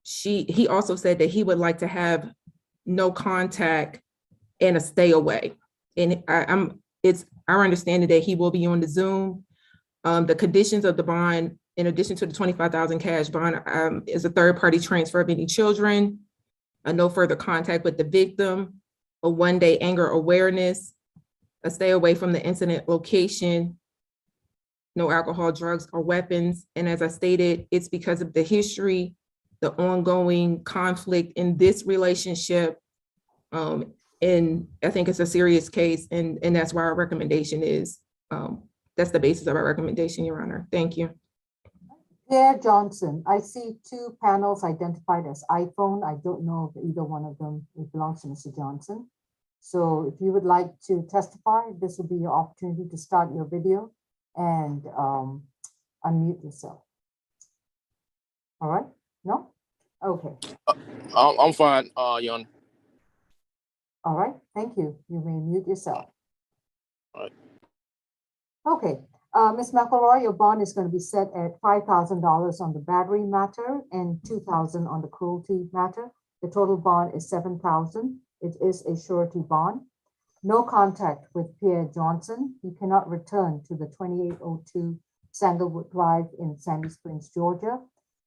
He also said that he would like to have no contact and a stay away. And it's our understanding that he will be on the Zoom. The conditions of the bond, in addition to the $25,000 cash bond, is a third-party transfer of any children, no further contact with the victim, a 1-day anger awareness, a stay away from the incident location, no alcohol, drugs, or weapons. And as I stated, it's because of the history, the ongoing conflict in this relationship. And I think it's a serious case, and that's why our recommendation is, that's the basis of our recommendation, Your Honor. Thank you. Pierre Johnson, I see 2 panels identified as iPhone. I don't know if either one of them belongs to Mr. Johnson. So if you would like to testify, this will be your opportunity to start your video and unmute yourself. All right? No? Okay. I'm fine, Your Honor. All right, thank you. You may mute yourself. All right. Okay, Ms. McElroy, your bond is going to be set at $5,000 on the battery matter and $2,000 on the cruelty matter. The total bond is $7,000. It is a surety bond. No contact with Pierre Johnson. He cannot return to the 2802 Sandalwood Drive in Sandy Springs, Georgia.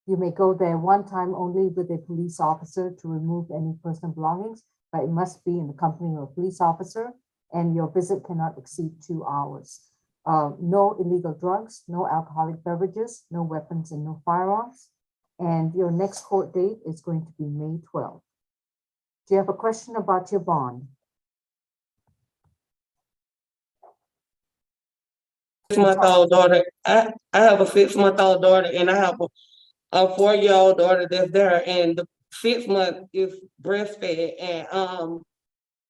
You may go there one time only with a police officer to remove any personal belongings, but it must be in the company of a police officer, and your visit cannot exceed 2 hours. No illegal drugs, no alcoholic beverages, no weapons, and no firearms. And your next court date is going to be May 12th. Do you have a question about your bond? Six-month-old daughter. I have a 6-month-old daughter, and I have a 4-year-old daughter that's there, and the 6 month is breastfed. And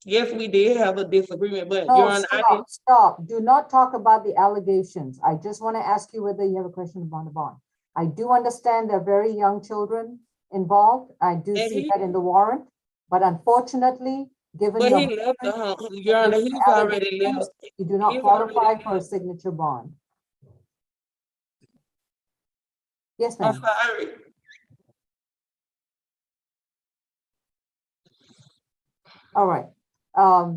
yes, we did have a disagreement, but No, Your Honor, stop. Do not talk about the allegations. I just want to ask you whether you have a question about the bond. I do understand there are very young children involved. I do see that in the warrant, but unfortunately, given but your he left the home. Your Honor, he's already left. you do not qualify for a signature bond. Yes, ma'am. I'm sorry. All right.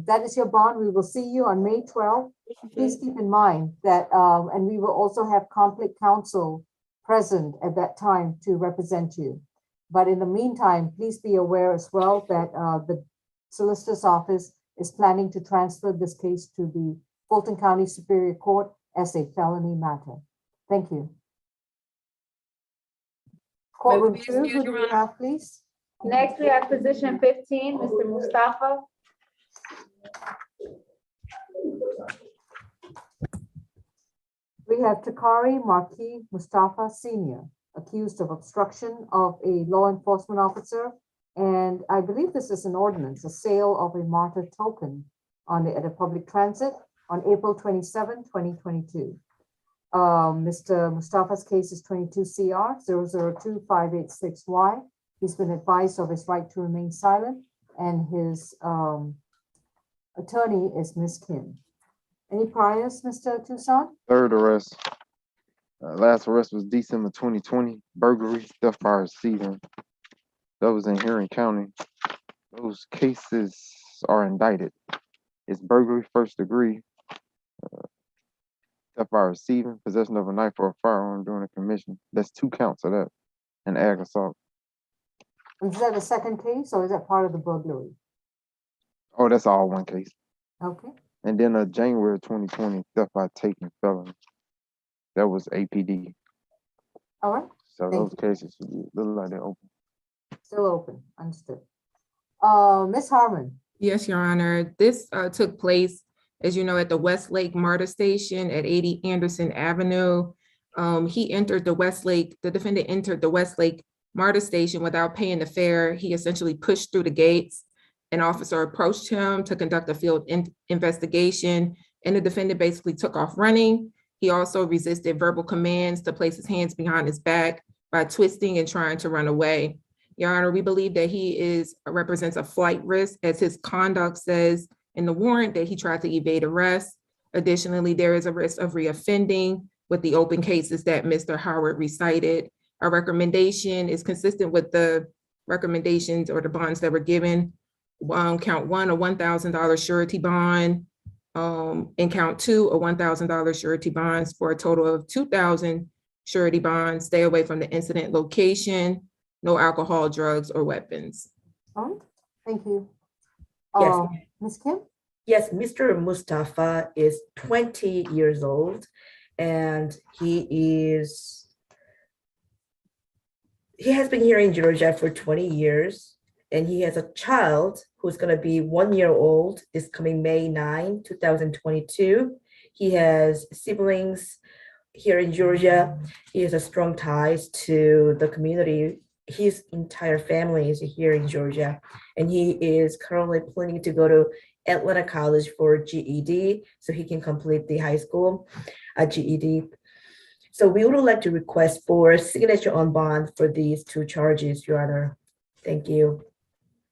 That is your bond. We will see you on May 12th. Please keep in mind that, and we will also have conflict counsel present at that time to represent you. But in the meantime, please be aware as well that the solicitor's office is planning to transfer this case to the Fulton County Superior Court as a felony matter. Thank you. Courtroom 2, who do we have, please? Next, we have position 15, Mr. Mustafa. We have Takari Marquis Mustafa Senior, accused of obstruction of a law enforcement officer. And I believe this is an ordinance, a sale of a martyr token at a public transit on April 27, 2022. Mr. Mustafa's case is 22 CR 002-586Y. He's been advised of his right to remain silent, and his attorney is Ms. Kim. Any priors, Mr. Tucson? Third arrest. Last arrest was December 2020, burglary, theft by receiving. That was in Huron County. Those cases are indicted. It's burglary, first degree, theft by receiving, possession of a knife or a firearm during a commission. That's 2 counts of that, and ag assault. Is that a second case, or is that part of the burglary? Oh, that's all one case. Okay. And then January 2020, theft by taking felony. That was APD. All right. So Thank those cases look like they're open. Still open, understood. Ms. Harmon. Yes, Your Honor. This took place, as you know, at the Westlake MARTA station at 80 Anderson Avenue. The defendant entered the Westlake MARTA station without paying the fare. He essentially pushed through the gates. An officer approached him to conduct a field investigation, and the defendant basically took off running. He also resisted verbal commands to place his hands behind his back by twisting and trying to run away. Your Honor, we believe that he represents a flight risk, as his conduct says in the warrant that he tried to evade arrest. Additionally, there is a risk of reoffending with the open cases that Mr. Howard recited. Our recommendation is consistent with the recommendations or the bonds that were given. Count 1, a $1,000 surety bond, and count 2, a $1,000 surety bonds for a total of 2,000 surety bonds. Stay away from the incident location, no alcohol, drugs, or weapons. All right, thank you. Yes. Ms. Kim? Yes, Mr. Mustafa is 20 years old, and he has been here in Georgia for 20 years, and he has a child who's going to be 1 year old this coming May 9, 2022. He has siblings here in Georgia. He has a strong ties to the community. His entire family is here in Georgia, and he is currently planning to go to Atlanta College for GED, so he can complete the high school GED. So we would like to request for signature on bond for these 2 charges, Your Honor. Thank you.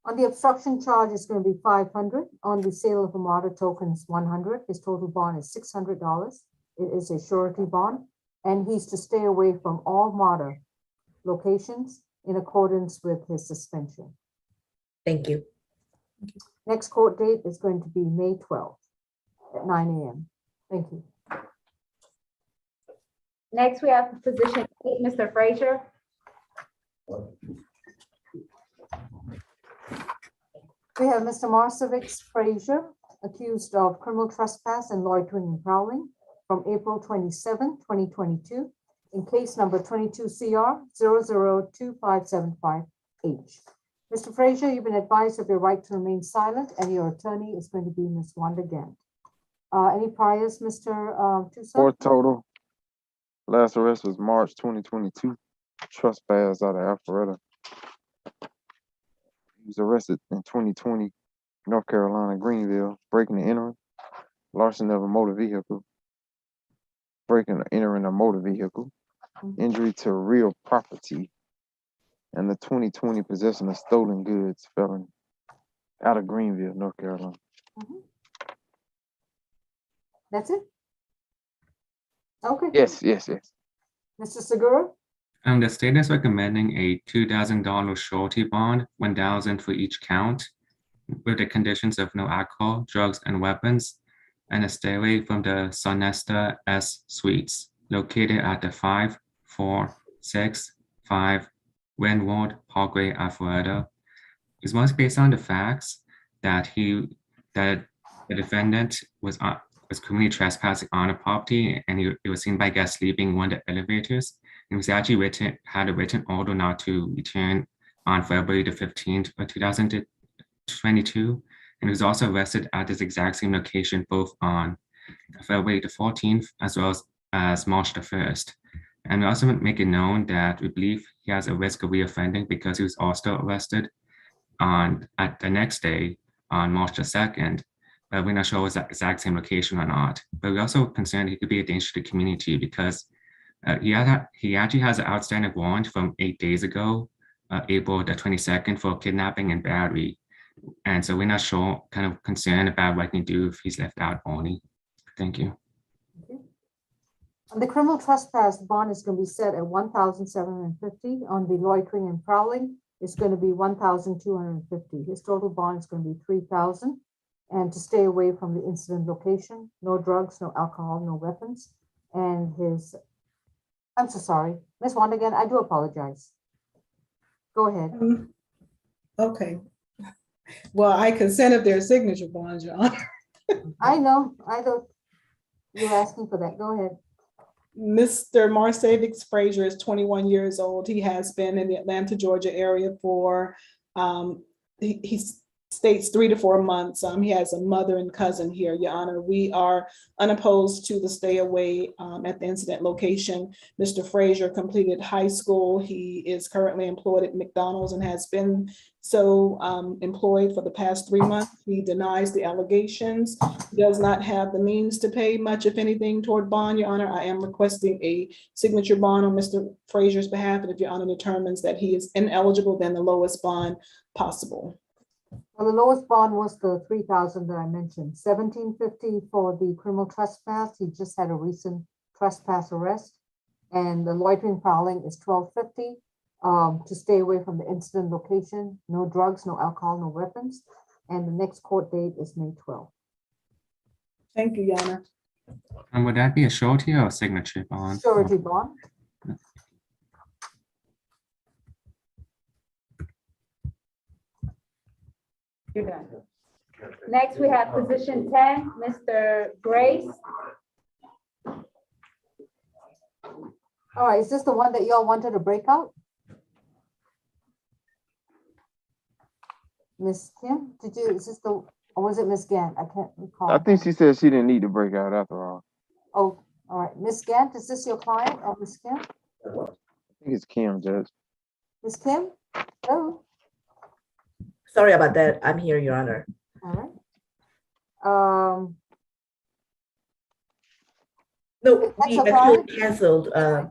On the obstruction charge, it's going to be $500. On the sale of a martyr token is $100. His total bond is $600. It is a surety bond, and he's to stay away from all martyr locations in accordance with his suspension. Thank you. Next court date is going to be May 12th at 9 a.m. Thank you. Next, we have position 8, Mr. Fraser. We have Mr. Marseilles Fraser, accused of criminal trespass and loitering and prowling from April 27, 2022, in case number 22 CR 002575H. Mr. Fraser, you've been advised of your right to remain silent, and your attorney is going to be Ms. Wanda Gant. Any priors, Mr. Tucson? 4 total. Last arrest was March 2022. Trespass out of Alpharetta. He was arrested in 2020, North Carolina, Greenville, breaking and entering, larceny of a motor vehicle, breaking and entering a motor vehicle, injury to real property, and the 2020 possession of stolen goods felony out of Greenville, North Carolina. That's it? Okay. Yes. Mr. Segura? The state is recommending a $2,000 surety bond, $1,000 for each count, with the conditions of no alcohol, drugs, and weapons, and a stay away from the Sonesta S Suites, located at the 5465 Windward Parkway, Alpharetta. It's mostly based on the facts that the defendant was criminally trespassing on a property, and he was seen by guests sleeping in one of the elevators. It was actually had a written order not to return on February the 15th of 2022. And he was also arrested at this exact same location, both on February the 14th, as well as as March the 1st. And we also make it known that we believe he has a risk of reoffending because he was also arrested at the next day on March the 2nd. But we're not sure it's the exact same location or not. But we're also concerned he could be a danger to the community because he actually has an outstanding warrant from 8 days ago, April the 22nd, for kidnapping and battery. And so we're not sure, kind of concerned about what he can do if he's left out only. Thank you. On the criminal trespass, bond is going to be set at 1,750. On the loitering and prowling, it's going to be 1,250. His total bond is going to be 3,000. And to stay away from the incident location, no drugs, no alcohol, no weapons. And his, I'm so sorry, Ms. Wondergan, I do apologize. Go ahead. Okay. Well, I consent if their signature bonds, Your Honor. I know, I thought you were asking for that. Go ahead. Mr. Marseilles Fraser is 21 years old. He has been in the Atlanta, Georgia area for, he states 3 to 4 months. He has a mother and cousin here, Your Honor. We are unopposed to the stay away at the incident location. Mr. Fraser completed high school. He is currently employed at McDonald's and has been so employed for the past 3 months. He denies the allegations. He does not have the means to pay much, if anything, toward bond, Your Honor. I am requesting a signature bond on Mr. Fraser's behalf. And if Your Honor determines that he is ineligible, then the lowest bond possible. Well, the lowest bond was the 3,000 that I mentioned, 1,750 for the criminal trespass. He just had a recent trespass arrest. And the loitering prowling is 1,250 to stay away from the incident location, no drugs, no alcohol, no weapons. And the next court date is May 12th. Thank you, Your Honor. And would that be a surety or a signature bond? Surety bond. You're done. Next, we have position 10, Mr. Grace. All right, is this the one that y'all wanted to break out? Miss Kim, is this the, or was it Miss Gant? I can't recall. I think she said she didn't need to break out after all. Oh, all right. Miss Gant, is this your client or Miss Kim? I think it's Kim, Judge. Miss Kim? Oh, Sorry about that. I'm here, Your Honor. all right. No, That's we okay. actually canceled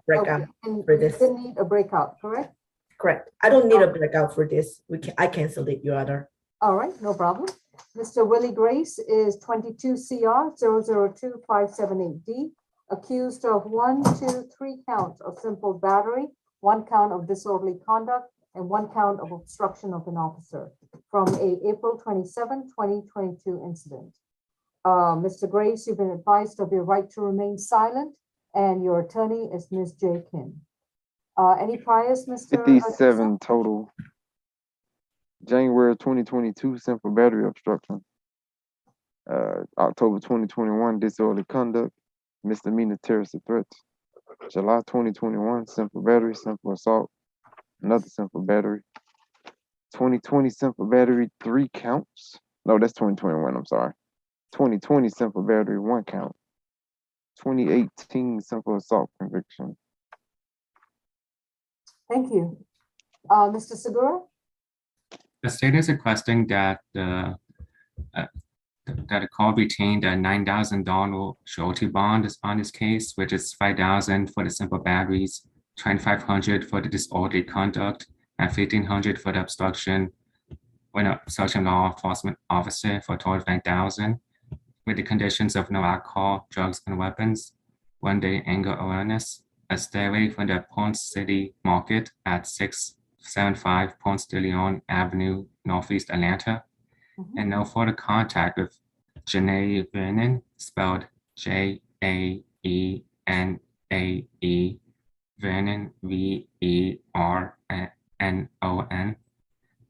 breakout Okay, and for you this. didn't need a breakout, correct? Correct. I don't need a breakout for this. I canceled it, Your Honor. All right, no problem. Mr. Willie Grace is 22 CR 002578D, accused of 1, 2, 3 counts of simple battery, 1 count of disorderly conduct, and 1 count of obstruction of an officer from a April 27, 2022 incident. Mr. Grace, you've been advised of your right to remain silent, and your attorney is Ms. J. Kim. Any priors, Mr. 57 total. January 2022, simple battery obstruction. October 2021, disorderly conduct, misdemeanor terrorist threats. July 2021, simple battery, simple assault, another simple battery. 2020 simple battery, 3 counts. No, that's 2021, I'm sorry. 2020 simple battery, 1 count. 2018 simple assault conviction. Thank you. Mr. Segura? The state is requesting that that the court retain the $9,000 surety bond is on this case, which is $5,000 for the simple batteries, $2,500 for the disorderly conduct, and $1,500 for the obstruction when obstruction law enforcement officer for a total of $9,000, with the conditions of no alcohol, drugs, and weapons, 1 day anger awareness, a stay away from the Ponce City Market at 675 Ponce de Leon Avenue, Northeast Atlanta, and no further contact with Janae Vernon, spelled Jaenae, Vernon, Vernon,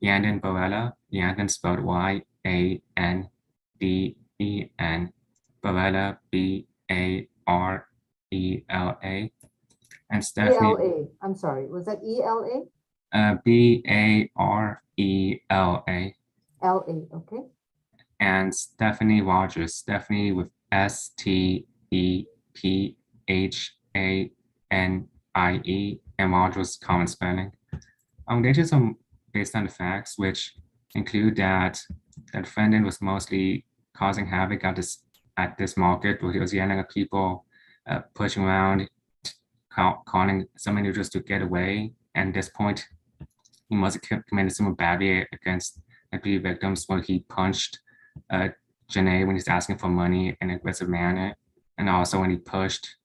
Yandon Barella, Yandon spelled Yanden, Barella, Barela, and Stephanie. ELA, I'm sorry, was that ELA? Barela. LA, okay. And Stephanie Rogers, Stephanie with STEPHANIE Hanie, and Marjorie's common spelling. Allegations are based on the facts, which include that the defendant was mostly causing havoc at this market, where he was yelling at people, pushing around, calling some individuals to get away. And at this point, he must have committed some battery against the three victims, where he punched Janae when he's asking for money in an aggressive manner, and also when he pushed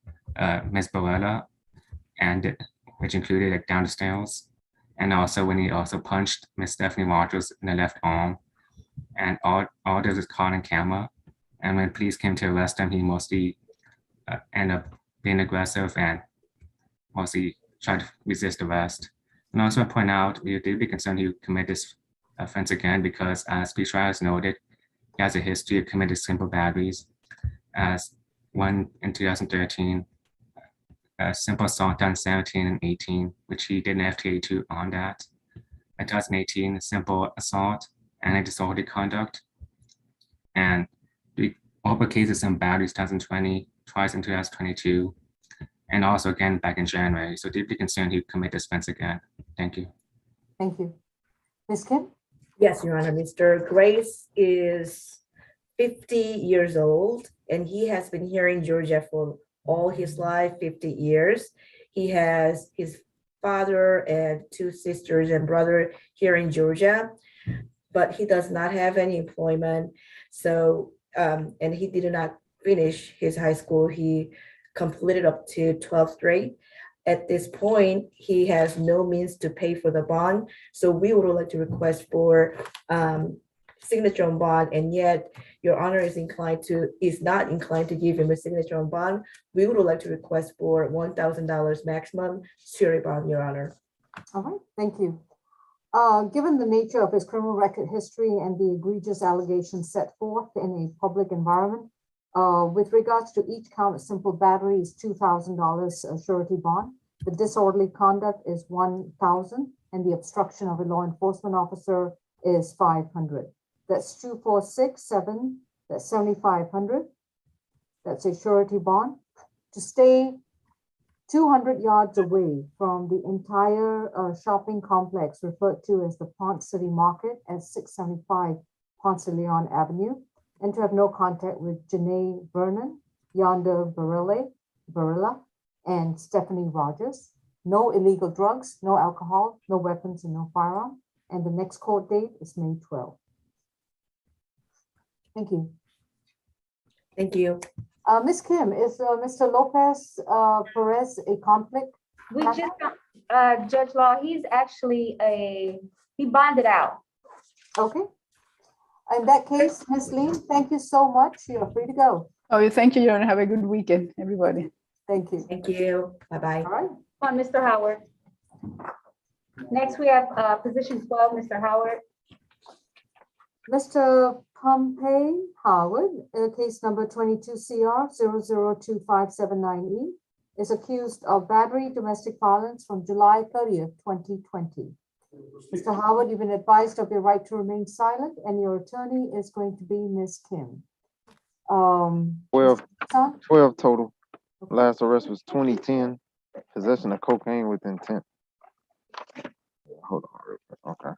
Ms. Barella, and which included like down the stairs, and also when he also punched Miss Stephanie Rogers in the left arm, and all this was caught on camera. And when police came to arrest him, he mostly ended up being aggressive and mostly tried to resist arrest. And also I point out, we are deeply concerned he would commit this offense again, because as police trial has noted, he has a history of committing simple batteries, as one in 2013, a simple assault on 17 and 18, which he did an FTA2 on that. In 2018, a simple assault and a disorderly conduct. And the other cases in batteries 2020, twice in 2022, and also again back in January. So deeply concerned he would commit this offense again. Thank you. Thank you. Ms. Kim? Yes, Your Honor. Mr. Grace is 50 years old, and he has been here in Georgia for all his life, 50 years. He has his father and two sisters and brother here in Georgia, but he does not have any employment. So, and he did not finish his high school. He completed up to 12th grade. At this point, he has no means to pay for the bond. So we would like to request for signature on bond, and yet Your Honor is not inclined to give him a signature on bond. We would like to request for $1,000 maximum surety bond, Your Honor. All right, thank you. Given the nature of his criminal record history and the egregious allegations set forth in a public environment, with regards to each count, a simple battery is $2,000 surety bond. The disorderly conduct is $1,000, and the obstruction of a law enforcement officer is $500. That's 2467. That's $7,500. That's a surety bond. To stay 200 yards away from the entire shopping complex referred to as the Ponce City Market at 675 Ponce de Leon Avenue, and to have no contact with Janae Vernon, Yonder Barilla, and Stephanie Rogers. No illegal drugs, no alcohol, no weapons, and no firearm. And the next court date is May 12th. Thank you. Thank you. Ms. Kim, is Mr. Lopez Perez a conflict? We just, Judge Law, he's actually he bonded out. Okay. In that case, Ms. Lee, thank you so much. You're free to go. Oh, thank you, Your Honor. Have a good weekend, everybody. Thank you. Thank you. Bye-bye. All right. Come on, Mr. Howard. Next, we have position 12, Mr. Howard. Mr. Pompey Howard, case number 22CR002579E, is accused of battery domestic violence from July 30th, 2020. Mr. Howard, you've been advised of your right to remain silent, and your attorney is going to be Ms. Kim. 12 total. Last arrest was 2010. Possession of cocaine with intent. Hold on. Okay.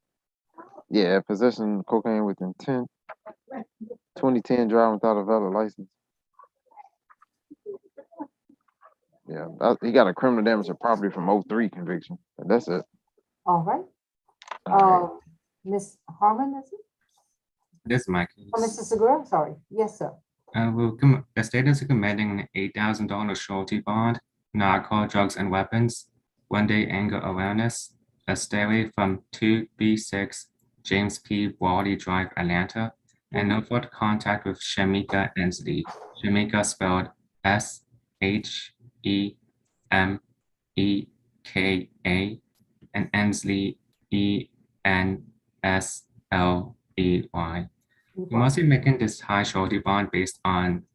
Yeah, possession of cocaine with intent. 2010, driving without a valid license. Yeah, he got a criminal damage to property from 03 conviction. That's it. All right. Ms. Harmon, is it? This is my case. Oh, Mr. Segura, sorry. Yes, sir. The state is recommending an $8,000 surety bond, alcohol, drugs, and weapons, 1-day anger awareness, a stay away from 2B6 James P. Wally Drive, Atlanta, and no further contact with Shamika Ensley. Shamika spelled S-H-E-M-E-K-A, and Ensley E-N-S-L-E-Y. We must be making this high surety bond based on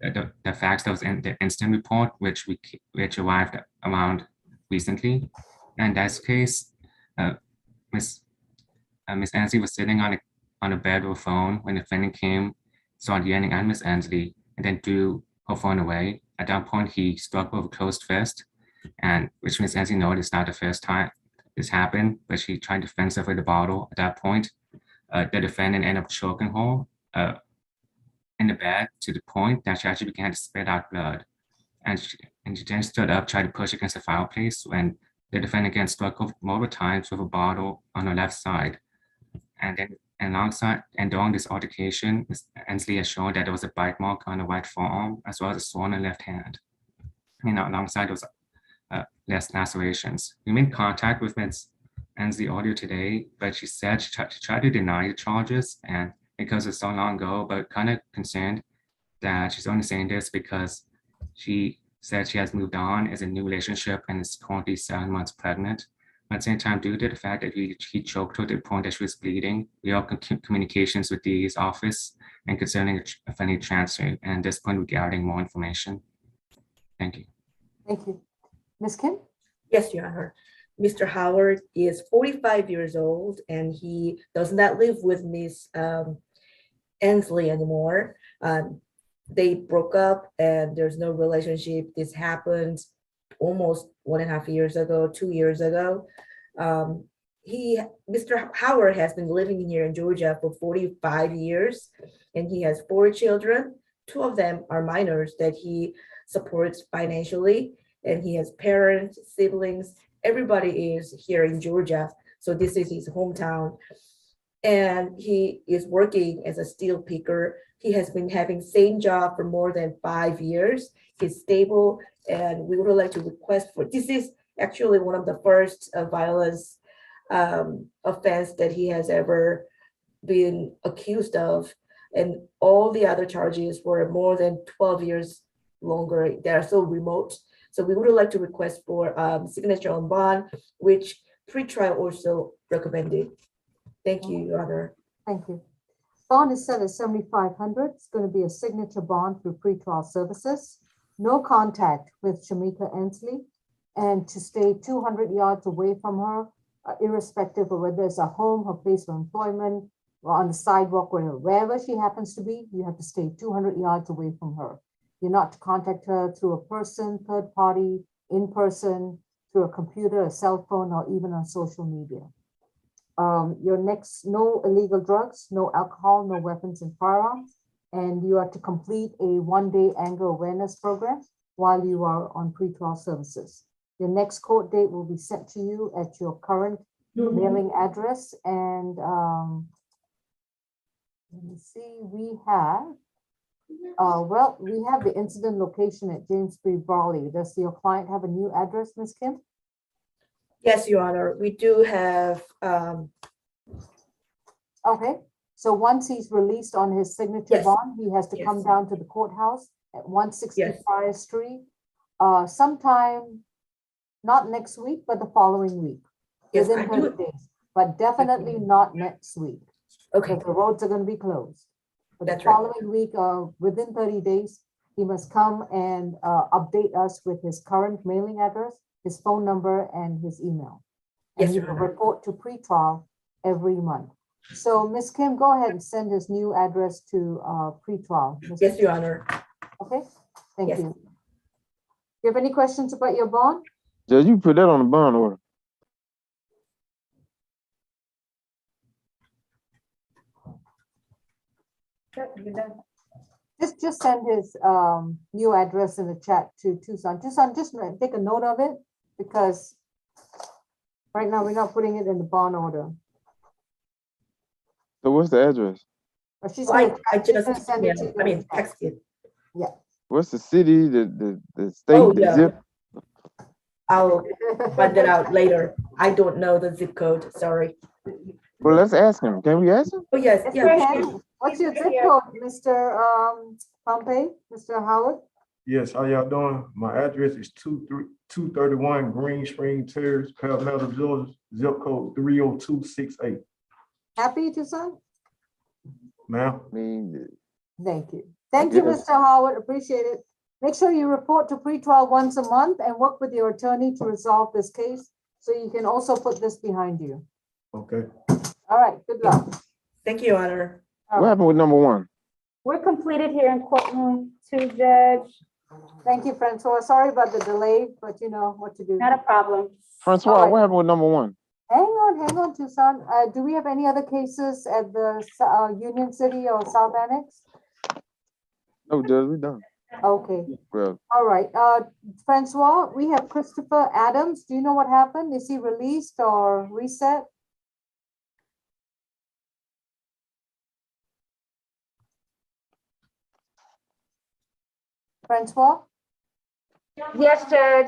the facts that was in the incident report, which arrived around recently. And in that case, Miss Ansley was sitting on a bed or phone when the defendant came, started yelling at Miss Ansley, and then threw her phone away. at that point, he struck with a closed fist, and which means, as you know, it's not the first time this happened, but she tried to fence off with the bottle. At that point, the defendant ended up choking her in the bed to the point that she actually began to spit out blood. And she then stood up, tried to push against the fireplace when the defendant again struck her multiple times with a bottle on her left side. And then alongside and during this altercation, Ms. Ensley has shown that there was a bite mark on the right forearm as well as a sore on the left hand. Alongside those less lacerations. We made contact with Ms. Ensley earlier today, but she said she tried to deny the charges, and because it's so long ago, but kind of concerned that she's only saying this because she said she has moved on, is a new relationship, and is currently 7 months pregnant. At the same time, due to the fact that he choked her to the point that she was bleeding, we are communications with the office and concerning a family transfer, and at this point, we're gathering more information. Thank you. Thank you. Ms. Kim? Yes, Your Honor. Mr. Howard is 45 years old, and he does not live with Ms. Ensley anymore. They broke up, and there's no relationship. This happened almost 1.5 years ago, 2 years ago. Mr. Howard has been living here in Georgia for 45 years, and he has 4 children. 2 of them are minors that he supports financially, and he has parents, siblings. Everybody is here in Georgia, so this is his hometown. And he is working as a steel picker. He has been having same job for more than 5 years. He's stable, and we would like to request for, this is actually one of the first violence offense that he has ever been accused of. And all the other charges were more than 12 years longer. They are so remote. So we would like to request for signature on bond, which pretrial also recommended. Thank you, Your Honor. Thank you. Bond is set at $7,500. It's going to be a signature bond through pretrial services. No contact with Shamika Ensley, and to stay 200 yards away from her, irrespective of whether it's a home, her place of employment, or on the sidewalk, wherever she happens to be, you have to stay 200 yards away from her. You're not to contact her through a person, third party, in person, through a computer, a cell phone, or even on social media. Your next, no illegal drugs, no alcohol, no weapons and firearms, and you are to complete a 1-day anger awareness program while you are on pretrial services. Your next court date will be sent to you at your current mailing address, and let me see, we have the incident location at James B. Brawley. Does your client have a new address, Ms. Kim? Yes, Your Honor, we do have. Okay, so once he's released on his signature bond, he has to come down to the courthouse at 160 Friar Street, sometime, not next week, but the following week, within 30 days, but definitely not next week. Okay. Because the roads are going to be closed. But That's the following week, within 30 days, he must come and update us with his current mailing address, his phone number, and his email. And he will report to pretrial every month. So Ms. Kim, go ahead and send his new address to pretrial. Yes, Your Honor. Okay, thank you. Do you have any questions about your bond? Judge, you put that on the bond order. Just send his new address in the chat to Tucson. Tucson, just take a note of it, because right now we're not putting it in the bond order. So what's the address? She's I gonna send it to you. I mean, text it. Yeah. What's the city, the state, the zip? I'll find it out later. I don't know the zip code, sorry. Well, let's ask him. Can we ask him? Oh, yes, What's your zip code, Mr. Pompey, Mr. Howard? Yes, how y'all doing? My address is 231 Green Spring Terrace, Palmetto, Georgia, zip code 30268. Happy, Tucson? Ma'am? Thank you. Thank you, Mr. Howard. Appreciate it. Make sure you report to pretrial once a month and work with your attorney to resolve this case, so you can also put this behind you. Okay. All right, good luck. Thank you, Your Honor. What happened with number 1? We're completed here in courtroom 2, Judge. Thank you, Francois. Sorry about the delay, but you know what to do. Not a problem. Francois, All right. what happened with number one? Hang on, Tucson. Do we have any other cases at the Union City or South Annex? No, Judge, we done. Okay. Well, All right. Francois, we have Christopher Adams. Do you know what happened? Is he released or reset? Francois? Yes, Judge.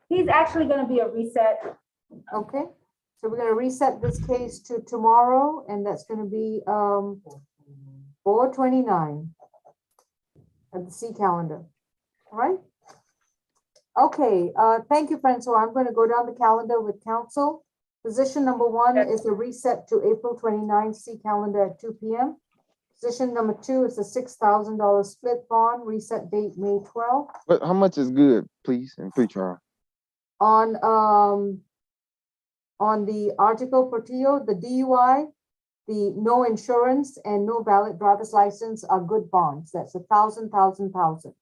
He's actually going to be a reset. Okay. So we're going to reset this case to tomorrow, and that's going to be 4/29 at the C calendar. All right. Okay. Thank you, Francois. I'm going to go down the calendar with counsel. Position number one is a reset to April 29 C calendar at 2 p.m. Position number two is a $6,000 split bond, reset date May 12. but how much is good, please, in pretrial? On the article Portillo, the DUI, the no insurance and no valid driver's license are good bonds. That's 1,000, 1,000, 1,000.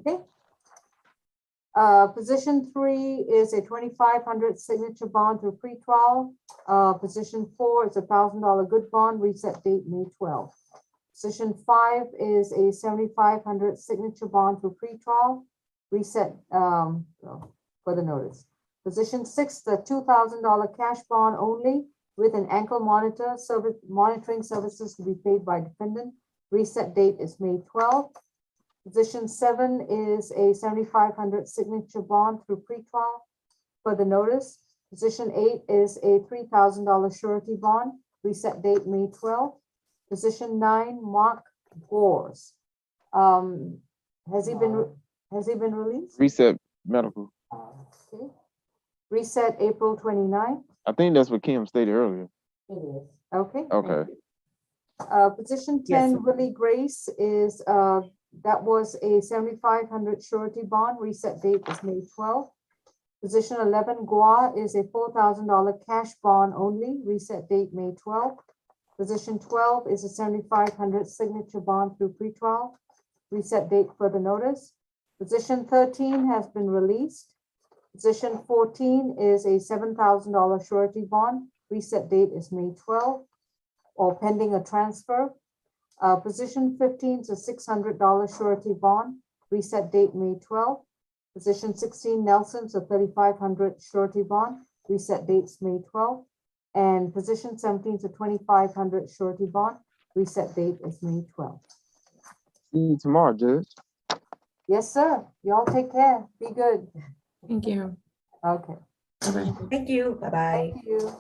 Okay. Position three is a 2,500 signature bond through pretrial. Position four is a $1,000 good bond, reset date May 12. Position five is a 7,500 signature bond through pretrial, reset for the notice. Position six, the $2,000 cash bond only with an ankle monitor service monitoring services to be paid by defendant. Reset date is May 12. Position seven is a 7,500 signature bond through pretrial for the notice. Position eight is a $3,000 surety bond, reset date May 12. Position nine, Mark Gores. Has he been released? Reset medical. Okay. Reset April 29. I think that's what Kim stated earlier. It is. Okay. Okay. Position Yes. 10, Willie Grace is, that was a 7,500 surety bond, reset date is May 12. Position 11, Gua is a $4,000 cash bond only, reset date May 12. Position 12 is a 7,500 signature bond through pretrial, reset date for the notice. Position 13 has been released. Position 14 is a $7,000 surety bond, reset date is May 12, or pending a transfer. Position 15 is a $600 surety bond, reset date May 12. Position 16, Nelson's a 3,500 surety bond, reset dates May 12. And position 17 is a 2,500 surety bond, reset date is May 12. See you tomorrow, Judge. Yes, sir. Y'all take care. Be good. Thank you. Okay. Bye-bye. Thank you. Bye-bye. Thank you.